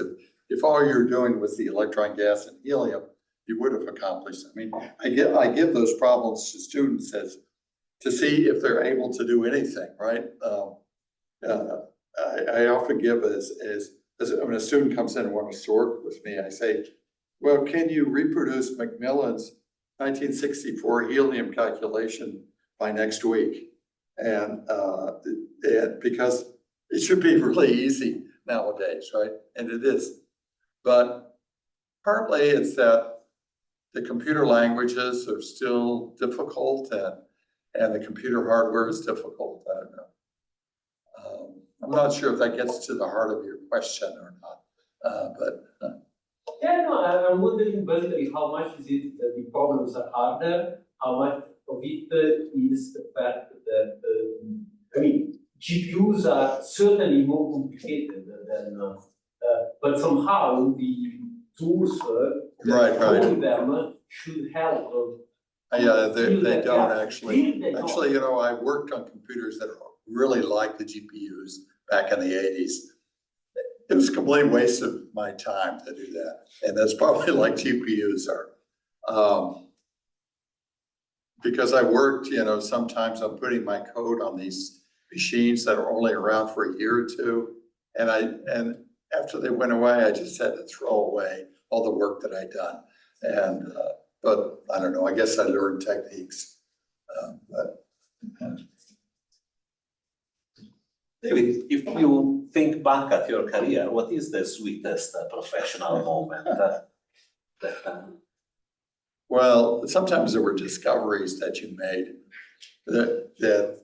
If all you're doing was the electron, gas, and helium, you would have accomplished. I mean, I give those problems to students to see if they're able to do anything, right? I often give as when a student comes in and wants to work with me, I say, well, can you reproduce Macmillan's 1964 helium calculation by next week? And because it should be really easy nowadays, right? And it is. But partly it's that the computer languages are still difficult, and the computer hardware is difficult. I don't know. I'm not sure if that gets to the heart of your question or not, but. Yeah, no, I'm wondering basically how much is it that the problems are harder, how much of it is the fact that, GPUs are certainly more complicated than, but somehow the tools that them should help. Yeah, they don't actually. Actually, I worked on computers that are really like the GPUs back in the 80s. It was a complete waste of my time to do that. And that's probably like GPUs are. Because I worked, sometimes I'm putting my code on these machines that are only around for a year or two. And after they went away, I just had to throw away all the work that I'd done. And But I don't know, I guess I learned techniques. But David, if you think back at your career, what is the sweetest professional moment that well, sometimes there were discoveries that you made that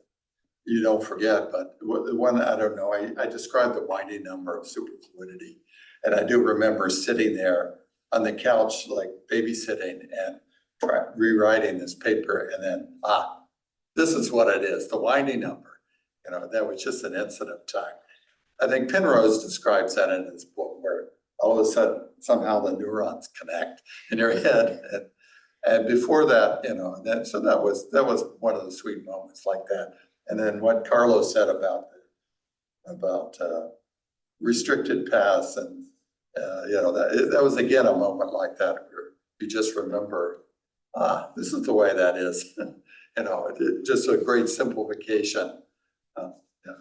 you don't forget, but the one, I don't know, I described the winding number of superfluidity. And I do remember sitting there on the couch, like babysitting and rewriting this paper, and then, this is what it is, the winding number. You know, that was just an instant of time. I think Penrose describes that in his book, where all of a sudden, somehow the neurons connect in your head. And before that, you know, so that was one of the sweet moments like that. And then what Carlo said about restricted paths, and you know, that was again a moment like that where you just remember, this is the way that is. You know, just a great simplification. Yeah.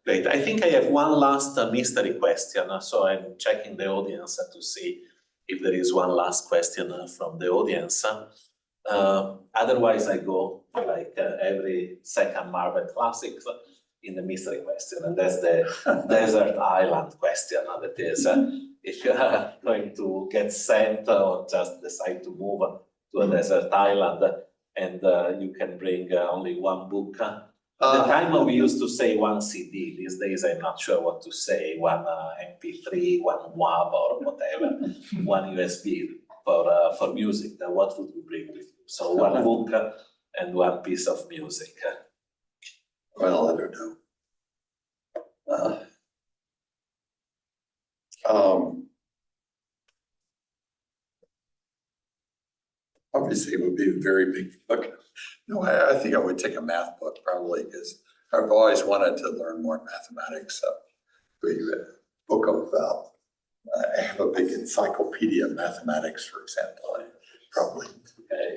Great. I think I have one last mystery question. So I'm checking the audience to see if there is one last question from the audience. Otherwise, I go like every second Marvel Classics in the mystery question, and that's the desert island question. That is, if you are going to get sent or just decide to move to a desert island, and you can bring only one book. At the time we used to say one CD. These days I'm not sure what to say. One MP3, one WAV or whatever, one USB for music. Now, what would you bring with you? So one book and one piece of music. Well, I don't know. Obviously, it would be a very big book. No, I think I would take a math book probably, because I've always wanted to learn more mathematics. So, a book about, I have a big encyclopedia of mathematics, for example. Probably.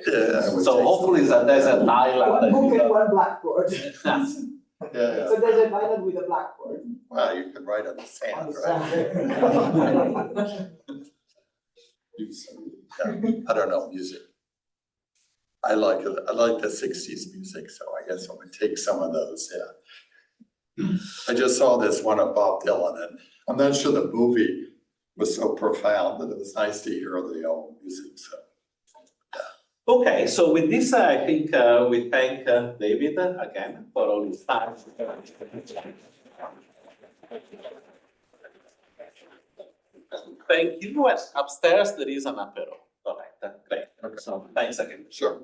Yeah, So hopefully it's a desert island. One book and one blackboard. Yeah. It's a desert island with a blackboard. Well, you can write on the sand, right? I don't know, music. I like the 60s music, so I guess I would take some of those, yeah. I just saw this one of Bob Dylan, and I'm not sure the movie was so profound, but it was nice to hear the old music, so. Okay, so with this, I think we thank David again for all his time. Thank you. And upstairs there is an apero. All right, great. So thanks again. Sure.